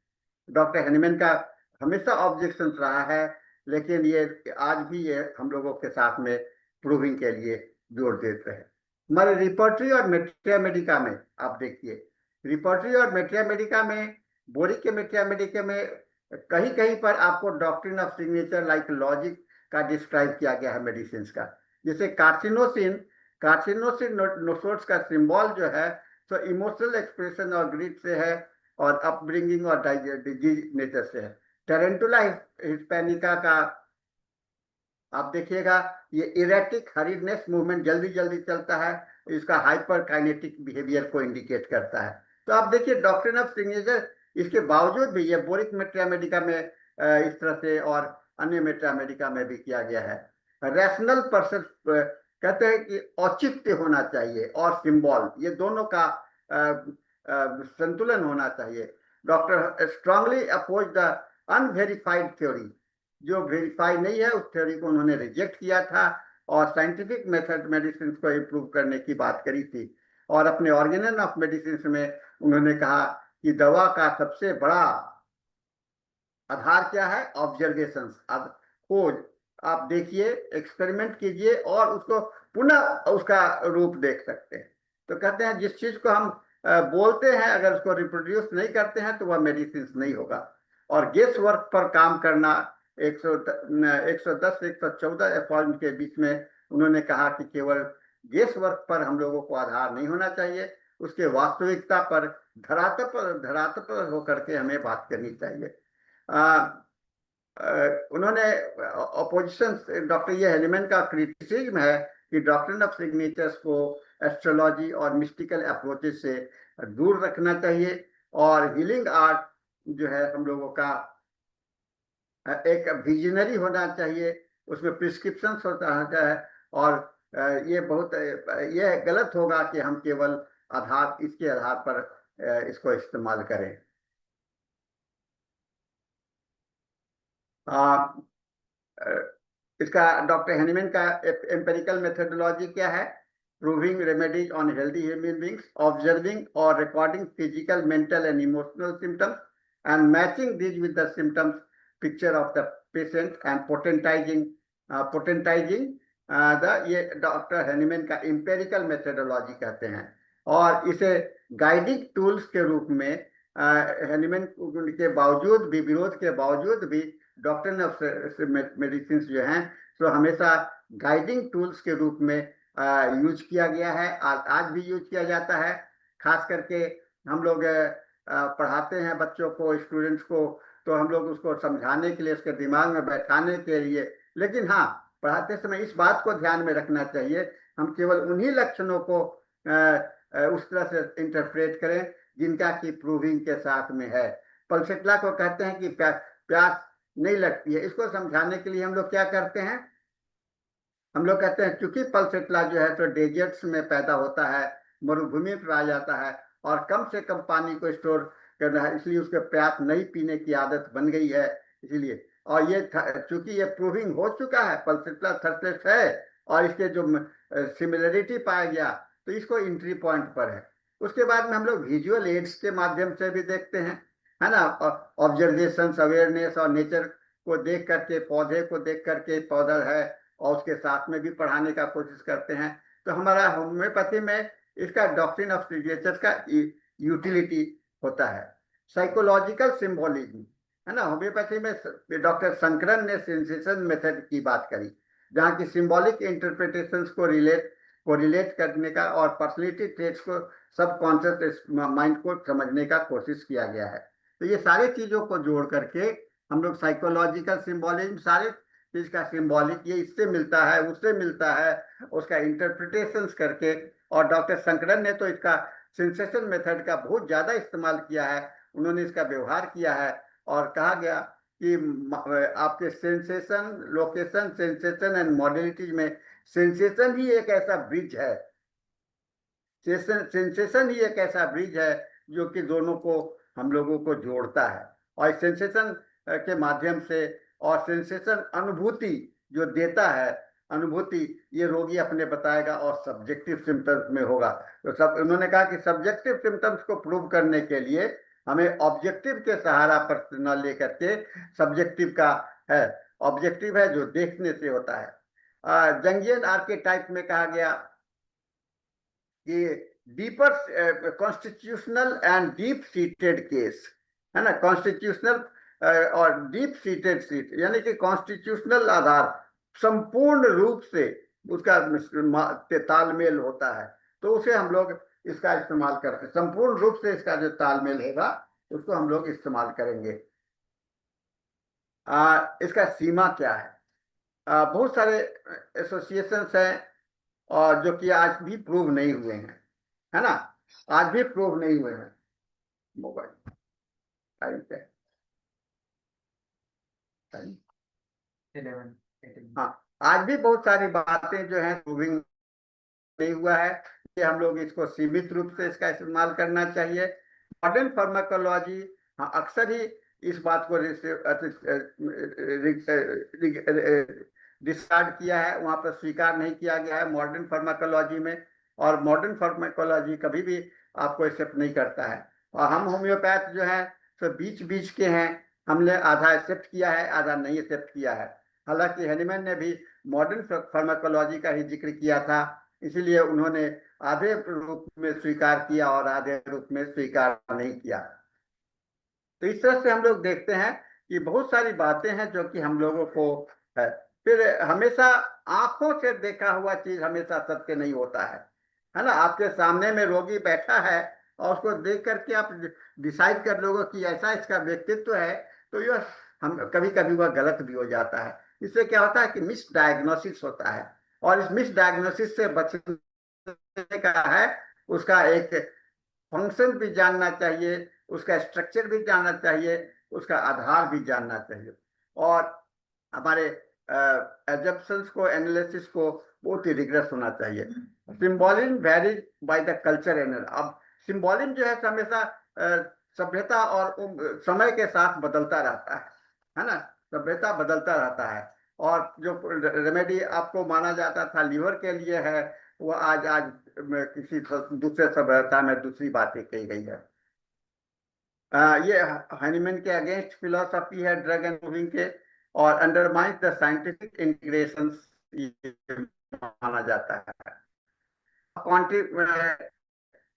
Doctor Hahnemann का हमेशा ऑब्जेक्शन रहा है, लेकिन ये आज भी ये हम लोगों के साथ में प्रूविंग के लिए जोड़ देते हैं। हमारे रिपोर्टरी और मेट्रिया मेडिका में आप देखिए, रिपोर्टरी और मेट्रिया मेडिका में, बोरी के मेट्रिया मेडिका में कहीं कहीं पर आपको doctrine of signature like logic का डिस्क्राइब किया गया है मेडिसिन का। जैसे कार्सिनोसिन, कार्सिनोसिन नोसोर्स का सिंबल जो है तो इमोशनल एक्सप्रेशन और ग्रीड से है, और अपब्रिंगिंग और डिजीज नेचर से है। टेरेंटुला हिस्पैनिका का आप देखिएगा, ये इरेटिक हरीडनेस, मूवमेंट जल्दी जल्दी चलता है, इसका हाइपर काइनेटिक बिहेवियर को इंडिकेट करता है। तो आप देखिए डॉक्ट्रिन ऑफ सिग्नेचर, इसके बावजूद भी ये बोरिक मेट्रिया मेडिका में इस तरह से, और अन्य मेट्रिया मेडिका में भी किया गया है। रैशनल पर्सन कहते हैं कि औचित्य होना चाहिए और सिंबल, ये दोनों का संतुलन होना चाहिए। Doctor strongly oppose the unverified theory, जो वेरीफाई नहीं है उस थ्योरी को उन्होंने रिजेक्ट किया था, और साइंटिफिक मेथड मेडिसिन को इम्प्रूव करने की बात करी थी। और अपने ऑर्गेनन ऑफ मेडिसिन में उन्होंने कहा कि दवा का सबसे बड़ा आधार क्या है? ऑब्जर्वेशन, खोज। आप देखिए, एक्सपेरिमेंट कीजिए और उसको पुनः उसका रूप देख सकते हैं। तो कहते हैं जिस चीज को हम बोलते हैं, अगर उसको रिप्रोड्यूस नहीं करते हैं तो वह मेडिसिन नहीं होगा। और गेस वर्क पर काम करना, 110 114 पॉइंट के बीच में उन्होंने कहा कि केवल गेस वर्क पर हम लोगों को आधार नहीं होना चाहिए, उसके वास्तविकता पर धरातल पर होकर के हमें बात करनी चाहिए। उन्होंने अपोजिशन, डॉक्टर ये हेनीमैन का क्रिटिसिज्म है कि डॉक्ट्रिन ऑफ सिग्नेचर्स को एस्ट्रोलॉजी और मिस्टिकल अप्रोचेस से दूर रखना चाहिए, और हीलिंग आर्ट जो है हम लोगों का एक विजनरी होना चाहिए, उसमें प्रिस्क्रिप्शन होता है। और ये गलत होगा कि हम केवल इसके आधार पर इसको इस्तेमाल करें। इसका डॉक्टर हेनीमैन का एम्पेरिकल मेथोडोलॉजी क्या है? Proving remedies on healthy human beings, observing और recording physical, mental and emotional symptoms, and matching these with the symptoms picture of the patient, and potentising ये डॉक्टर हेनीमैन का empirical methodology कहते हैं। और इसे guiding tools के रूप में हेनीमैन के बावजूद भी, विरोध के बावजूद भी, डॉक्ट्रिन ऑफ मेडिसिन जो हैं तो हमेशा गाइडिंग टूल्स के रूप में यूज किया गया है, आज भी यूज किया जाता है। खास करके हम लोग पढ़ाते हैं बच्चों को, स्टूडेंट्स को, तो हम लोग उसको समझाने के लिए, उसके दिमाग में बैठाने के लिए, लेकिन हाँ, पढ़ाते समय इस बात को ध्यान में रखना चाहिए, हम केवल उन्हीं लक्षणों को उस तरह से इंटरप्रेट करें जिनका की प्रूविंग के साथ में है। पल्सेट्ला को कहते हैं कि प्यास नहीं लगती है, इसको समझाने के लिए हम लोग क्या करते हैं? हम लोग कहते हैं क्योंकि पल्सेट्ला जो है तो डेजर्ट्स में पैदा होता है, मरुभूमि पर आ जाता है, और कम से कम पानी को स्टोर करना है, इसलिए उसके प्यास नहीं पीने की आदत बन गई है, इसलिए। और ये चूंकि ये प्रूविंग हो चुका है, पल्सेट्ला थर्स्टलेस है, और इसके जो सिमिलरिटी पाया गया, तो इसको एंट्री पॉइंट पर है। उसके बाद में हम लोग विजुअल एड्स के माध्यम से भी देखते हैं, है ना, ऑब्जर्वेशन, अवेयरनेस और नेचर को देख करके, पौधे को देख करके, पौधा है और उसके साथ में भी पढ़ाने का कोशिश करते हैं। तो हमारा होम्योपैथी में इसका डॉक्ट्रिन ऑफ सिग्नेचर का यूटिलिटी होता है। साइकोलॉजिकल सिंबोलिज्म, है ना, होम्योपैथी में डॉक्टर शंकरन ने सेंसेशन मेथड की बात करी, जहाँ की सिंबॉलिक इंटरप्रिटेशंस को रिलेट करने का और पर्सनैलिटी ट्रेट्स को सबकॉन्शियस माइंड को समझने का कोशिश किया गया है। तो ये सारी चीजों को जोड़ करके हम लोग साइकोलॉजिकल सिंबोलिज्म, सारे चीज का सिंबॉलिक, ये इससे मिलता है उससे मिलता है, उसका इंटरप्रिटेशंस करके। और डॉक्टर शंकरन ने तो इसका सेंसेशन मेथड का बहुत ज्यादा इस्तेमाल किया है, उन्होंने इसका व्यवहार किया है। और कहा गया कि आपके sensation, location, sensation and modalities में सेंसेशन ही एक ऐसा ब्रिज है, सेंसेशन ही एक ऐसा ब्रिज है जो कि दोनों को, हम लोगों को जोड़ता है। और सेंसेशन के माध्यम से, और सेंसेशन अनुभूति जो देता है, अनुभूति ये रोगी अपने बताएगा और सब्जेक्टिव सिम्टम्स में होगा। तो सब उन्होंने कहा कि सब्जेक्टिव सिम्टम्स को प्रूव करने के लिए हमें ऑब्जेक्टिव के सहारा पर न लेकर के, सब्जेक्टिव का है, ऑब्जेक्टिव है जो देखने से होता है। जंगियन आर्केटाइप में कहा गया कि deeper constitutional and deep seated case, है ना, कॉन्स्टिट्यूशनल और डीप सीटेड सीट, यानी कि कॉन्स्टिट्यूशनल आधार संपूर्ण रूप से उसका तालमेल होता है, तो उसे हम लोग इसका इस्तेमाल करते, संपूर्ण रूप से इसका जो तालमेल होगा उसको हम लोग इस्तेमाल करेंगे। इसका सीमा क्या है? बहुत सारे एसोसिएशंस हैं और जो कि आज भी प्रूव नहीं हुए हैं, है ना, आज भी प्रूव नहीं हुए हैं। मोबाइल टाइम पे, टाइम 11, हाँ, आज भी बहुत सारी बातें जो हैं प्रूविंग नहीं हुआ है कि हम लोग इसको सीमित रूप से इसका इस्तेमाल करना चाहिए। मॉडर्न फार्माकोलॉजी, हाँ, अक्सर ही इस बात को डिस्कार्ड किया है, वहां पर स्वीकार नहीं किया गया है मॉडर्न फार्माकोलॉजी में। और मॉडर्न फार्माकोलॉजी कभी भी आपको एक्सेप्ट नहीं करता है। और हम होम्योपैथ जो है तो बीच बीच के हैं, हमने आधा एक्सेप्ट किया है, आधा नहीं एक्सेप्ट किया है। हालांकि हैनीमैन ने भी मॉडर्न फार्माकोलॉजी का ही जिक्र किया था, इसीलिए उन्होंने आधे रूप में स्वीकार किया और आधे रूप में स्वीकार नहीं किया। तो इस तरह से हम लोग देखते हैं कि बहुत सारी बातें हैं जो कि हम लोगों को है। फिर हमेशा आंखों से देखा हुआ चीज हमेशा सत्य नहीं होता है ना। आपके सामने में रोगी बैठा है और उसको देख करके आप डिसाइड कर लोगे कि ऐसा इसका व्यक्तित्व है, तो यह हम कभी कभी वह गलत भी हो जाता है। इससे क्या होता है कि मिस डायग्नोसिस होता है, और इस मिस डायग्नोसिस से बचने का है, उसका एक फंक्शन भी जानना चाहिए, उसका स्ट्रक्चर भी जानना चाहिए, उसका आधार भी जानना चाहिए। और हमारे एजम्पशंस को, एनालिसिस को बहुत ही रिग्रेस होना चाहिए। Symbolism varies by the culture anal. अब सिंबोलिज्म जो है हमेशा सभ्यता और समय के साथ बदलता रहता है ना, सभ्यता बदलता रहता है। और जो रेमेडी आपको माना जाता था लीवर के लिए है, वो आज आज किसी दूसरे सभ्यता में दूसरी बातें कही गई है। ये हैनीमैन के अगेंस्ट फिलोसफी है ड्रग एंड मूविंग के, और अंडरमाइंस द साइंटिफिक इंटीग्रेशन माना जाता है।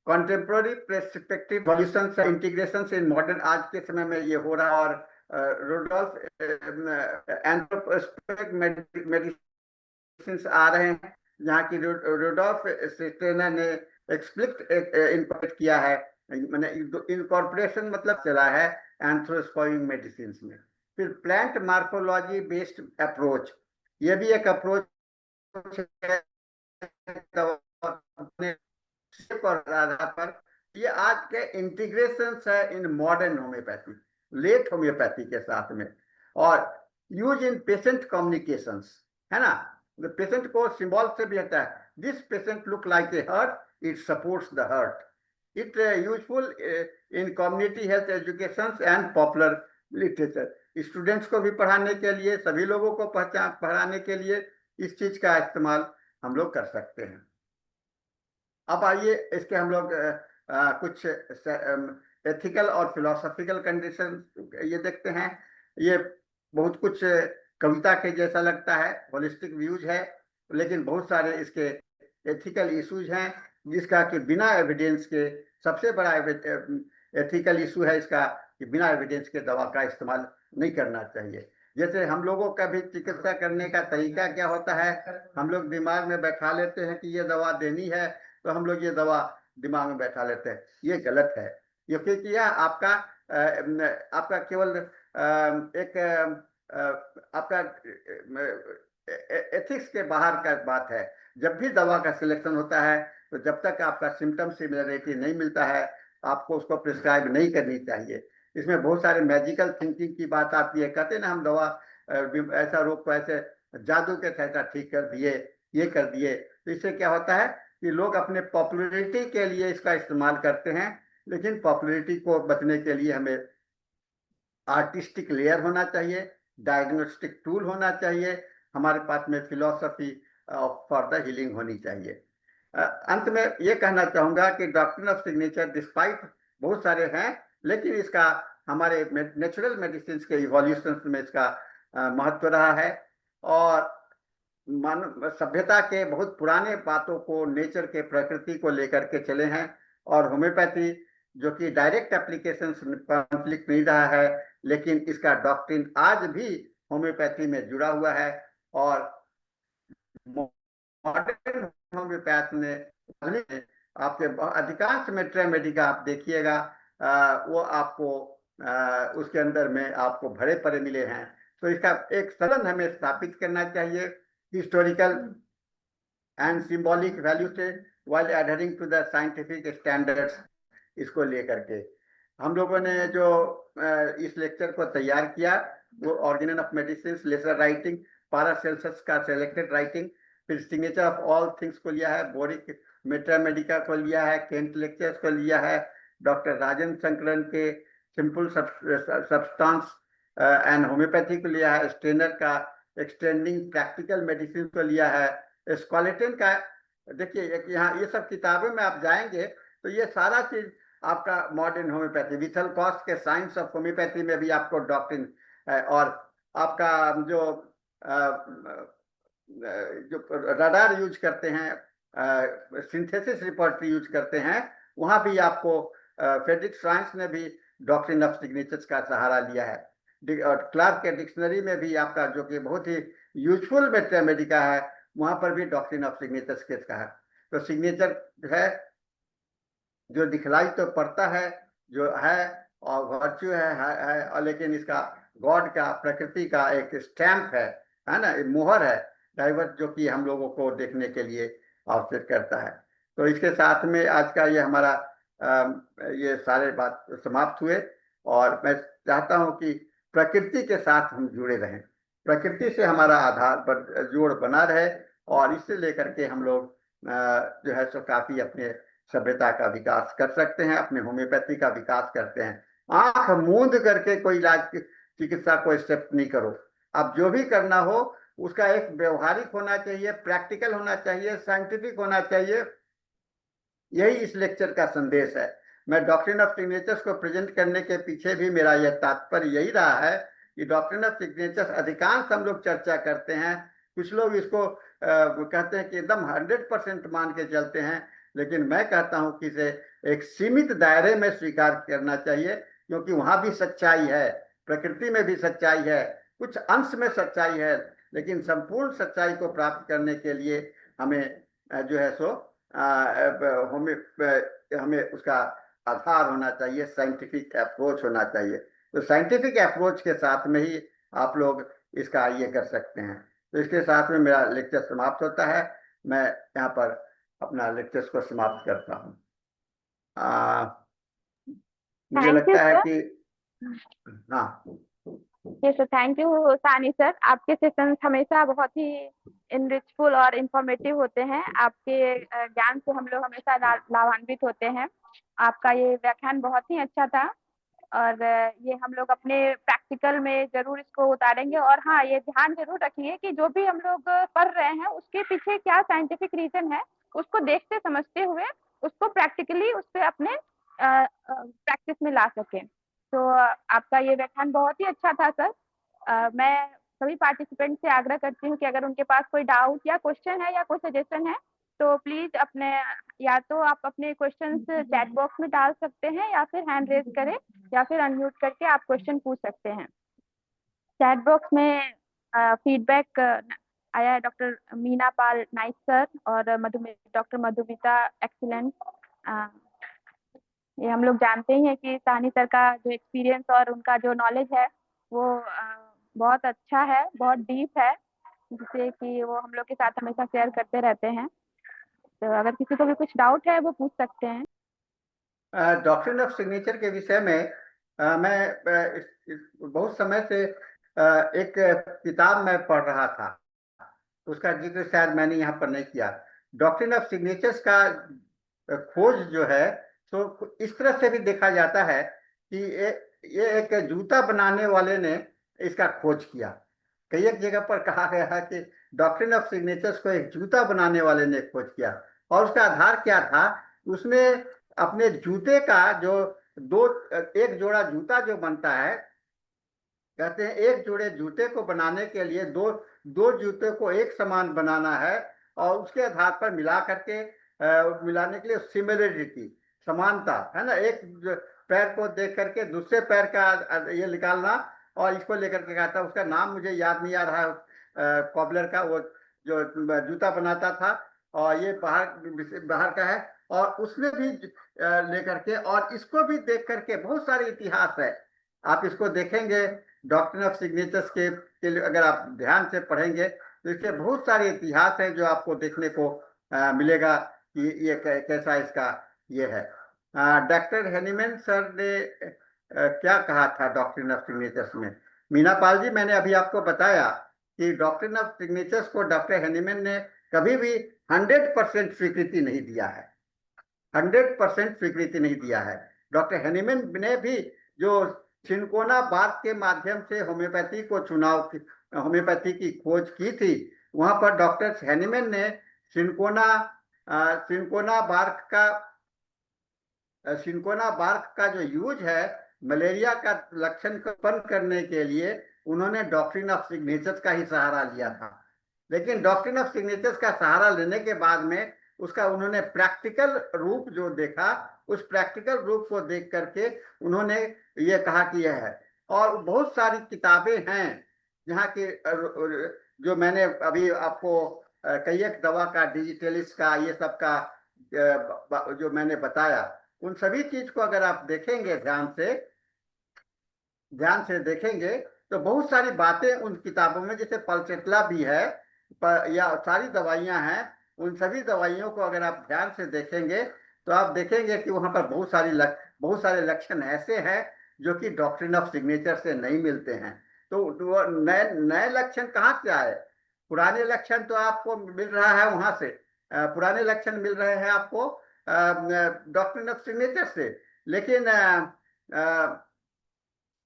Contemporary perspective solutions integration in modern, आज के समय में ये हो रहा। और रोडोल्फ एंथ्रोपोस्फेरिक मेडिसिन आ रहे हैं, जहाँ की रोडोल्फ स्टेनर ने एक्सप्लिसिट इनकॉर्पोरेट किया है, मैंने इनकॉर्पोरेशन मतलब चला है एंथ्रोस्पोइंग मेडिसिन में। फिर प्लांट मार्कोलॉजी बेस्ड अप्रोच, ये भी एक अप्रोच है पर। ये आज के इंटीग्रेशन है in modern homeopathy, late homeopathy के साथ में। और यूज इन पेशेंट कम्युनिकेशंस, है ना, पेशेंट को सिंबल से भी हटा है। This patient look like a heart, it supports the heart, it useful in community health education and popular literature. Students को भी पढ़ाने के लिए, सभी लोगों को पढ़ाने के लिए इस चीज का इस्तेमाल हम लोग कर सकते हैं। अब आइए इसके हम लोग कुछ एथिकल और फिलोसॉफिकल कंडीशन ये देखते हैं। ये बहुत कुछ कविता के जैसा लगता है, होलिस्टिक व्यूज है, लेकिन बहुत सारे इसके एथिकल इश्यूज हैं, जिसका कि बिना एविडेंस के, सबसे बड़ा एथिकल इशू है इसका कि बिना एविडेंस के दवा का इस्तेमाल नहीं करना चाहिए। जैसे हम लोगों का भी चिकित्सा करने का तरीका क्या होता है, हम लोग दिमाग में बैठा लेते हैं कि ये दवा देनी है, तो हम लोग ये दवा दिमाग में बैठा लेते हैं। ये गलत है। ये क्योंकि यह आपका केवल एक आपका एथिक्स के बाहर का बात है। जब भी दवा का सिलेक्शन होता है, तो जब तक आपका सिम्टम सिमिलरिटी नहीं मिलता है, आपको उसको प्रिस्क्राइब नहीं करनी चाहिए। इसमें बहुत सारे मैजिकल थिंकिंग की बात आती है। कहते हैं ना, हम दवा ऐसा रोग को ऐसे जादू के ऐसा ठीक कर दिए, ये कर दिए। तो इससे क्या होता है कि लोग अपने पॉपुलैरिटी के लिए इसका इस्तेमाल करते हैं, लेकिन पॉपुलैरिटी को बचने के लिए हमें आर्टिस्टिक लेयर होना चाहिए, डायग्नोस्टिक टूल होना चाहिए, हमारे पास में फिलॉसफी फॉर द हीलिंग होनी चाहिए। अंत में ये कहना चाहूंगा कि डॉक्ट्रिन ऑफ सिग्नेचर डिस्पाइट बहुत सारे हैं, लेकिन इसका हमारे नेचुरल मेडिसिन के इवोल्यूशन में इसका महत्व रहा है। और मानव सभ्यता के बहुत पुराने बातों को, नेचर के, प्रकृति को लेकर के चले हैं। और होम्योपैथी जो कि डायरेक्ट एप्लीकेशन कॉन्फ्लिक्ट नहीं रहा है, लेकिन इसका डॉक्ट्रिन आज भी होम्योपैथी में जुड़ा हुआ है। और मॉडर्न होम्योपैथ में आपके अधिकांश मेट्रा मेडिका आप देखिएगा, वो आपको उसके अंदर में आपको भरे पड़े मिले हैं। तो इसका एक संबंध हमें स्थापित करना चाहिए हिस्टोरिकल एंड सिंबॉलिक वैल्यू से, while adhering to the scientific standards। इसको लेकर के हम लोगों ने जो इस लेक्चर को तैयार किया, वो Organon of medicine, lesser writing, Paracelsus का सेलेक्टेड राइटिंग, फिर सिग्नेचर ऑफ ऑल थिंग्स को लिया है, बोरिक मेट्रा मेडिका को लिया है, केंट लेक्चर्स को लिया है, डॉक्टर राजन शंकरन के सिंपल सब्सटेंस एंड होम्योपैथी को लिया है, स्टेनर का एक्सटेंडिंग प्रैक्टिकल मेडिसिन को लिया है, स्क्वालेटन का। देखिए यहाँ ये सब किताबें में आप जाएंगे तो ये सारा चीज आपका मॉडर्न होम्योपैथी, विथल कॉस्ट के साइंस ऑफ होम्योपैथी में भी आपको डॉक्ट्रिन है। और आपका जो रडार यूज करते हैं, सिंथेसिस रिपोर्टरी यूज करते हैं, वहां भी आपको फ्रेडरिक साइंस ने भी डॉक्ट्रिन ऑफ सिग्नेचर्स का सहारा लिया है। और क्लार्क के डिक्शनरी में भी आपका, जो कि बहुत ही यूजफुल मेडिका है, वहां पर भी डॉक्ट्रिन ऑफ सिग्नेचर्स के का है। तो सिग्नेचर है जो दिखलाई तो पड़ता है, जो है और वर्च्यू है, और लेकिन इसका गॉड का, प्रकृति का एक स्टैंप है ना, मोहर है, डाइवर्स, जो कि हम लोगों को देखने के लिए आवश्यक करता है। तो इसके साथ में आज का ये हमारा ये सारे बात समाप्त हुए। और मैं चाहता हूं कि प्रकृति के साथ हम जुड़े रहें, प्रकृति से हमारा आधार जोड़ बना रहे, और इससे लेकर के हम लोग जो है सो काफी अपने सभ्यता का विकास कर सकते हैं, अपने होम्योपैथी का विकास करते हैं। आंख मूंद करके कोई इलाज चिकित्सा को एक्सेप्ट नहीं करो। अब जो भी करना हो उसका एक व्यवहारिक होना चाहिए, प्रैक्टिकल होना चाहिए, साइंटिफिक होना चाहिए। यही इस लेक्चर का संदेश है। मैं डॉक्ट्रिन ऑफ सिग्नेचर्स को प्रेजेंट करने के पीछे भी मेरा यह तात्पर्य यही रहा है कि डॉक्ट्रिन ऑफ सिग्नेचर्स अधिकांश हम लोग चर्चा करते हैं, कुछ लोग इसको कहते हैं कि एकदम 100% मान के चलते हैं, लेकिन मैं कहता हूं कि इसे एक सीमित दायरे में स्वीकार करना चाहिए, क्योंकि वहां भी सच्चाई है, प्रकृति में भी सच्चाई है, कुछ अंश में सच्चाई है, लेकिन संपूर्ण सच्चाई को प्राप्त करने के लिए हमें जो है सो हमें उसका आधार होना चाहिए, साइंटिफिक अप्रोच होना चाहिए। तो साइंटिफिक अप्रोच के साथ में ही आप लोग इसका ये कर सकते हैं। तो इसके साथ में मेरा लेक्चर समाप्त होता है। मैं यहाँ पर अपना लेक्चर को समाप्त करता हूँ। मुझे थैंक यू लगता है सर। कि हाँ, सर थैंक यू सानी सर, आपके सेशंस हमेशा बहुत ही इनरिचफुल और इंफॉर्मेटिव होते हैं। आपके ज्ञान से हम लोग हमेशा लाभान्वित होते हैं। आपका ये व्याख्यान बहुत ही अच्छा था, और ये हम लोग अपने प्रैक्टिकल में जरूर इसको उतारेंगे। और हाँ, ये ध्यान जरूर रखिए कि जो भी हम लोग पढ़ रहे हैं उसके पीछे क्या साइंटिफिक रीजन है, उसको देखते समझते हुए उसको प्रैक्टिकली उस पर अपने प्रैक्टिस में ला सके। तो आपका ये व्याख्यान बहुत ही अच्छा था सर। मैं सभी पार्टिसिपेंट से आग्रह करती हूँ कि अगर उनके पास कोई डाउट या क्वेश्चन है या कोई सजेशन है तो प्लीज अपने, या तो आप अपने क्वेश्चंस चैट बॉक्स में डाल सकते हैं या फिर हैंड रेज करें या फिर अनम्यूट करके आप क्वेश्चन पूछ सकते हैं। चैट बॉक्स में फीडबैक आया है, डॉक्टर मीना पाल नाइस सर और डॉक्टर मधुमिता एक्सीलेंट। ये हम लोग जानते ही हैं कि साहनी सर का जो एक्सपीरियंस और उनका जो नॉलेज है वो बहुत अच्छा है, बहुत डीप है, जिससे कि वो हम लोग के साथ हमेशा शेयर करते रहते हैं। तो अगर किसी को भी कुछ डाउट है वो पूछ सकते हैं। डॉक्ट्रिन ऑफ सिग्नेचर के विषय में मैं बहुत समय से एक किताब मैं पढ़ रहा था, उसका जिक्र शायद मैंने यहाँ पर नहीं किया। डॉक्ट्रिन ऑफ सिग्नेचर्स का खोज जो है, तो इस तरह से भी देखा जाता है कि ये एक जूता बनाने वाले ने इसका खोज किया। कई एक जगह पर कहा गया है कि डॉक्ट्रिन ऑफ सिग्नेचर्स को एक जूता बनाने वाले ने खोज किया, और उसका आधार क्या था? उसने अपने जूते का जो एक जोड़ा जूता जो बनता है, कहते हैं एक जोड़े जूते को बनाने के लिए दो दो जूते को एक समान बनाना है, और उसके आधार पर मिला करके मिलाने के लिए सिमिलरिटी, समानता है ना, एक पैर को देख करके दूसरे पैर का ये निकालना, और इसको लेकर के कहा था, उसका नाम मुझे याद नहीं आ रहा है, कॉबलर का, वो जो जूता बनाता था, और ये बाहर बाहर का है, और उसने भी लेकर के, और इसको भी देख करके बहुत सारे इतिहास है, आप इसको देखेंगे डॉक्ट्रिन ऑफ सिग्नेचर्स के लिए अगर आप ध्यान से पढ़ेंगे तो इसके बहुत सारे इतिहास हैं जो आपको देखने को मिलेगा कि ये कैसा इसका ये है। डॉक्टर हेनीमैन सर ने क्या कहा था डॉक्ट्रिन ऑफ सिग्नेचर्स में? मीना पाल जी, मैंने अभी आपको बताया कि डॉक्ट्रिन ऑफ सिग्नेचर्स को डॉक्टर हेनीमैन ने कभी भी 100% स्वीकृति नहीं दिया है, 100% स्वीकृति नहीं दिया है। डॉक्टर हेनीमैन ने भी जो सिनकोना बार्क के माध्यम से होम्योपैथी की खोज की थी, वहां पर डॉक्टर हेनीमैन ने सिनकोना बार्क का जो यूज है मलेरिया का लक्षण उत्पन्न करने के लिए, उन्होंने डॉक्ट्रिन ऑफ सिग्नेचर्स का ही सहारा लिया था। लेकिन डॉक्ट्रिन ऑफ सिग्नेचर्स का सहारा लेने के बाद में उसका उन्होंने प्रैक्टिकल रूप जो देखा, उस प्रैक्टिकल रूप को देख करके उन्होंने ये कहा कि यह है। और बहुत सारी किताबें हैं जहाँ की जो मैंने अभी आपको कई एक दवा का, डिजिटलिस का, ये सब का जो मैंने बताया, उन सभी चीज को अगर आप देखेंगे ध्यान से देखेंगे तो बहुत सारी बातें उन किताबों में, जैसे पल्सेट्ला भी है या सारी दवाइयां हैं, उन सभी दवाइयों को अगर आप ध्यान से देखेंगे तो आप देखेंगे कि वहां पर बहुत सारे लक्षण ऐसे हैं जो कि डॉक्ट्रिन ऑफ सिग्नेचर से नहीं मिलते हैं। तो नए नए लक्षण कहाँ से आए? पुराने लक्षण तो आपको मिल रहा है वहां से, पुराने लक्षण मिल रहे हैं आपको डॉक्ट्रिन ऑफ सिग्नेचर से, लेकिन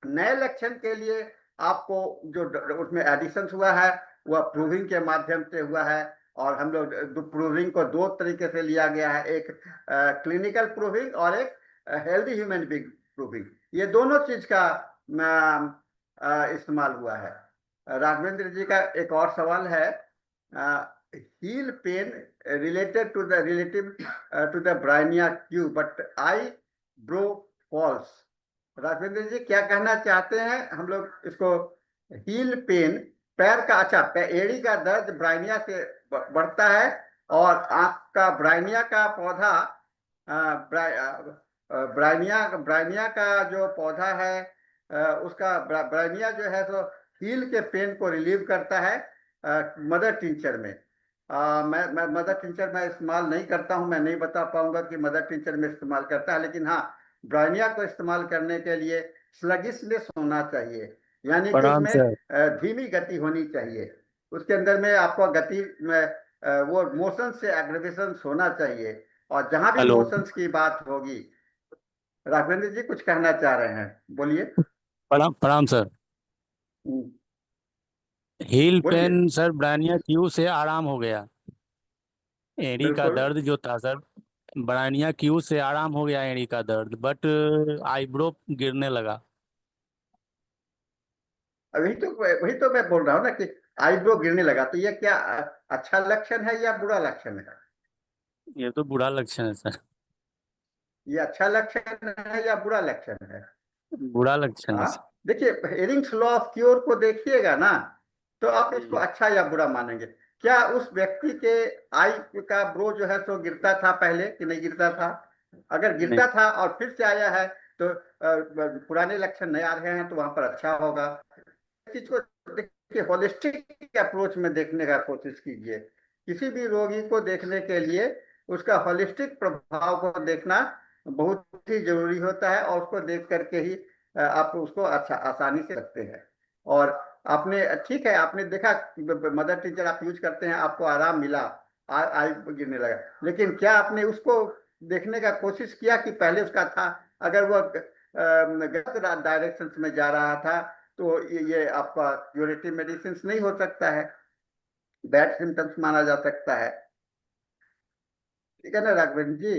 नए लक्षण के लिए आपको जो उसमें एडिशन हुआ है वह प्रूविंग के माध्यम से हुआ है। और हम लोग प्रूविंग को दो तरीके से लिया गया है, एक क्लिनिकल प्रूविंग और एक हेल्दी ह्यूमन बीइंग प्रूविंग। ये दोनों चीज का इस्तेमाल हुआ है। राघवेंद्र जी का एक और सवाल है, heel pain related to the Bryonia Q but eyebrow falls. Raghavendra ji क्या कहना चाहते हैं? हम लोग इसको हील पेन, पैर का, अच्छा एड़ी का दर्द ब्राइनिया से बढ़ता है, और आंख का ब्राइनिया का पौधा, ब्राइनिया का जो पौधा है उसका ब्राइनिया जो है तो हील के पेन को रिलीव करता है मदर टिंचर में। मैं मदर टिंचर में इस्तेमाल नहीं करता हूं, मैं नहीं बता पाऊंगा कि मदर टिंचर में इस्तेमाल करता है, लेकिन हाँ, ब्राइनिया को इस्तेमाल करने के लिए स्लगिशनेस होना चाहिए, यानी कि प्रणाम उसमें सर। धीमी गति होनी चाहिए, उसके अंदर में आपको गति में वो मोशन से एग्रेवेशन होना चाहिए, और जहां भी हेलो। मोशंस की बात होगी। राघवेंद्र जी कुछ कहना चाह रहे हैं, बोलिए। प्रणाम प्रणाम सर। हम्म, हील बोलिए। पेन सर ब्रानिया क्यू से आराम हो गया। एड़ी का बिल्कुल। दर्द जो था सर, ब्रानिया क्यू से आराम हो गया एड़ी का दर्द, बट आईब्रो गिरने लगा। वही तो मैं बोल रहा हूँ ना कि आईब्रो गिरने लगा, तो ये क्या अच्छा लक्षण है या बुरा लक्षण है? ये तो बुरा लक्षण है सर। ये अच्छा लक्षण है या बुरा लक्षण है? बुरा लक्षण है हाँ, सर। देखिए हेरिंग्स लॉ ऑफ क्योर को देखिएगा ना, तो आप इसको अच्छा या बुरा मानेंगे? क्या उस व्यक्ति के आई का ब्रो जो है तो गिरता था पहले कि नहीं गिरता था? अगर नहीं। गिरता था और फिर से आया है तो पुराने लक्षण नहीं आ रहे हैं तो वहां पर अच्छा होगा। चीज को देखिए, होलिस्टिक अप्रोच में देखने का कोशिश कीजिए। किसी भी रोगी को देखने के लिए उसका होलिस्टिक प्रभाव को देखना बहुत ही जरूरी होता है, और उसको देख करके ही आप उसको अच्छा आसानी से रखते हैं। और आपने ठीक है, आपने देखा मदर टीचर आप यूज करते हैं, आपको आराम मिला, आई गिरने लगा, लेकिन क्या आपने उसको देखने का कोशिश किया कि पहले उसका था? अगर वह गलत डायरेक्शन में जा रहा था तो ये आपका क्यूरेटिव मेडिसिन नहीं हो सकता है, बैड सिम्टम्स माना जा सकता है। ठीक है ना राघवेंद्र जी?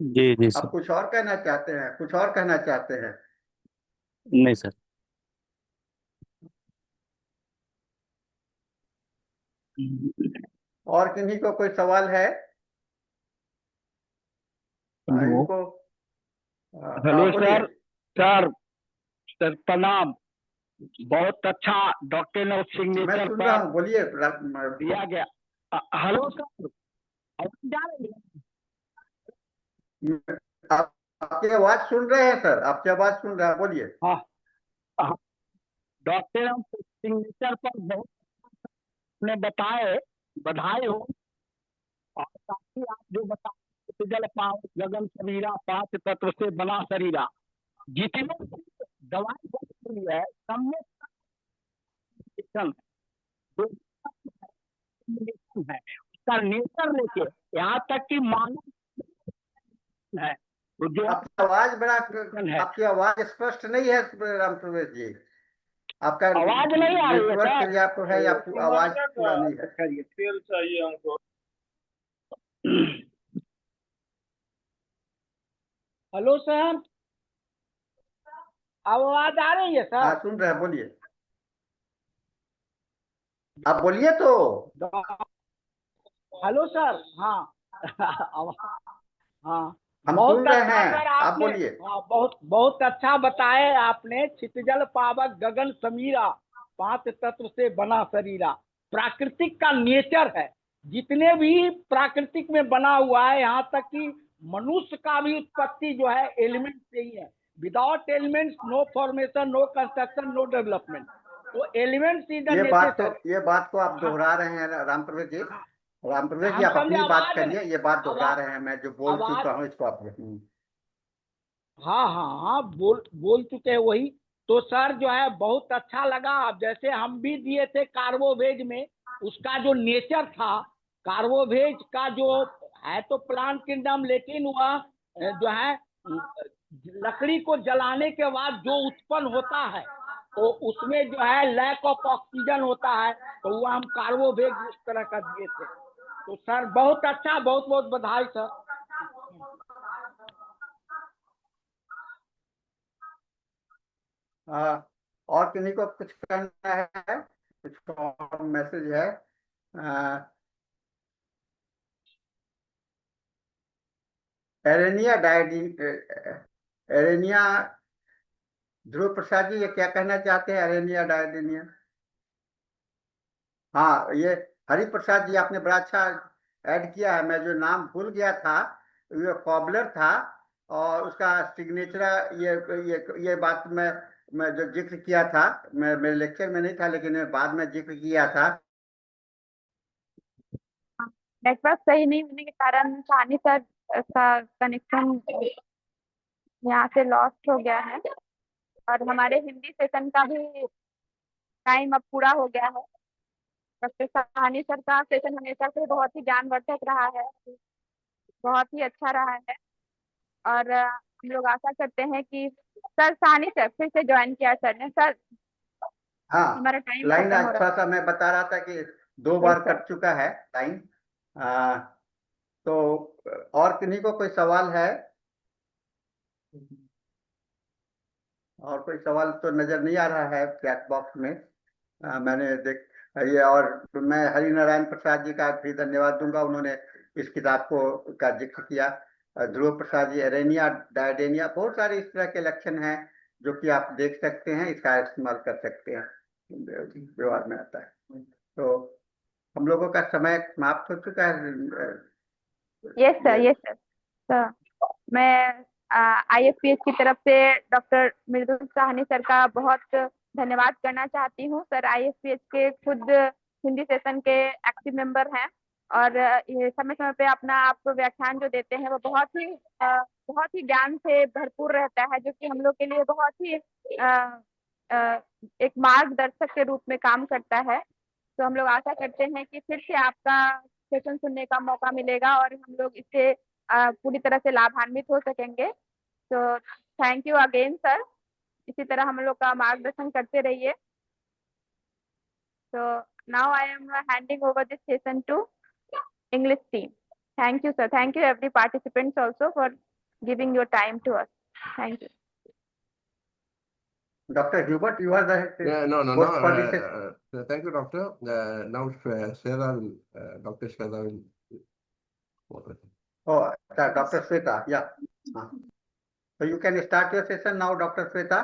जी जी आप सर। कुछ और कहना चाहते हैं, कुछ और कहना चाहते हैं? नहीं सर। और किन्हीं को कोई सवाल है? हेलो। इनको हेलो बोलिए। सर। सर सर प्रणाम। बहुत अच्छा डॉक्टर ने मैं सिग्नेचर सुन रहा पर हूँ, बोलिए। दिया गया। हेलो सर, आवाज आ रही है? आप आपकी आवाज सुन रहे हैं सर, आपकी आवाज सुन रहे हैं, बोलिए। हाँ हाँ, डॉक्टर ने सिग्नेचर पर बहुत ने बताए, बधाई हो। और साथ ही आप जो बताए, जल पावक गगन शरीरा पांच तत्व से बना शरीरा, जितने भी दवाई बन रही है सब में combination है, combination है उसका नेचर लेके, यहाँ तक कि मानव है तो जो आपकी आवाज बड़ा है। आपकी आवाज स्पष्ट नहीं है राम प्रवेश जी। आपका आवाज नहीं आ रही है नेटवर्क सर। पर्याप्त है या आवाज पूरा नहीं है? तेल चाहिए हमको। हेलो सर, आवाज आ रही है हाँ सर? सुन रहे हैं, बोलिए। आप बोलिए तो। हेलो सर, हाँ। हाँ, हम बहुत सुन रहे अच्छा हैं, सर आप आपने। बोलिए। हाँ, बहुत बहुत अच्छा बताए आपने। छितजल पावक गगन समीरा, पांच तत्व से बना शरीरा, प्राकृतिक का नेचर है। जितने भी प्राकृतिक में बना हुआ है, यहाँ तक कि मनुष्य का भी उत्पत्ति जो है एलिमेंट से ही है। Without elements no formation, no construction, no development. तो एलिमेंट्स इज द नेसेसरी। ये बात को आप हाँ दोहरा रहे हैं राम प्रवेश जी। हाँ, राम प्रवेश जी हम आप समझे अपनी बात आवाज नहीं। करिए, ये बात दोहरा आवाज रहे हैं, मैं जो बोल आवाज चुका हूँ इसको आप हाँ हाँ हाँ, बोल बोल चुके हैं वही। तो सर जो है बहुत अच्छा लगा। अब जैसे हम भी दिए थे कार्बोवेज में, उसका जो नेचर था, कार्बोवेज का जो है तो प्लांट किंगडम, लेकिन वह जो है लकड़ी को जलाने के बाद जो उत्पन्न होता है, तो उसमें जो है लैक ऑफ ऑक्सीजन होता है, तो वह हम कार्बोवेज उस तरह का दिए थे। तो सर बहुत अच्छा, बहुत बहुत बधाई सर। और किन्हीं को कुछ कहना है? कुछ और मैसेज है? एरेनिया डायडी एरेनिया, ध्रुव प्रसाद जी ये क्या कहना चाहते हैं? एरेनिया डायडिनिया। हाँ, ये हरि प्रसाद जी आपने बड़ा अच्छा ऐड किया है। मैं जो नाम भूल गया था, ये कॉबलर था, और उसका सिग्नेचर, ये बात मैं जो जिक्र किया था, मैं मेरे लेक्चर में नहीं था लेकिन मैं बाद में जिक्र किया था। नेटवर्क सही नहीं होने के कारण सानी सर का कनेक्शन यहाँ से लॉस्ट हो गया है, और हमारे हिंदी सेशन का भी टाइम अब पूरा हो गया है। डॉक्टर साहनी सर का सेशन हमेशा से बहुत ही ज्ञानवर्धक रहा है, बहुत ही अच्छा रहा है। और हम लोग आशा करते हैं कि सर साहनी सर फिर से ज्वाइन किया सर ने। सर हाँ, हमारा टाइम लाइन खत्म हो रहा थोड़ा सा मैं बता रहा था कि दो है। बार सर कट चुका है लाइन। तो और किन्हीं को कोई सवाल है? और कोई सवाल तो नजर नहीं आ रहा है चैट बॉक्स में। मैंने ये और मैं हरि नारायण प्रसाद जी का भी धन्यवाद दूंगा, उन्होंने इस किताब को का जिक्र किया। ध्रुव प्रसाद जी, एरेनिया डायडेनिया, बहुत सारे इस तरह के लक्षण हैं जो कि आप देख सकते हैं, इसका इस्तेमाल कर सकते हैं, व्यवहार में आता है। तो हम लोगों का समय समाप्त हो चुका है। Yes sir, yes sir. Sir मैं IFPH की तरफ से डॉक्टर मृदुल साहनी सर का बहुत धन्यवाद करना चाहती हूँ। सर IFPH के खुद हिंदी सेशन के एक्टिव मेंबर हैं और ये समय समय पे अपना आप व्याख्यान जो देते हैं वो बहुत ही ज्ञान से भरपूर रहता है, जो कि हम लोग के लिए बहुत ही एक मार्गदर्शक के रूप में काम करता है। तो हम लोग आशा करते हैं कि फिर से आपका सेशन सुनने का मौका मिलेगा और हम लोग इससे पूरी तरह से लाभान्वित हो सकेंगे। तो थैंक यू अगेन सर, इसी तरह हम लोग का मार्गदर्शन करते रहिए। तो now I am handing over this session to English team. Thank you sir, thank you every participants also for giving your time to us. Thank you. Dr. Hubert, you are the No. host for this. Thank you, doctor. Now, Shweta will, Dr. Shweta will. Oh, Dr. Shweta, yeah. So you can start your session now, Dr. Shweta.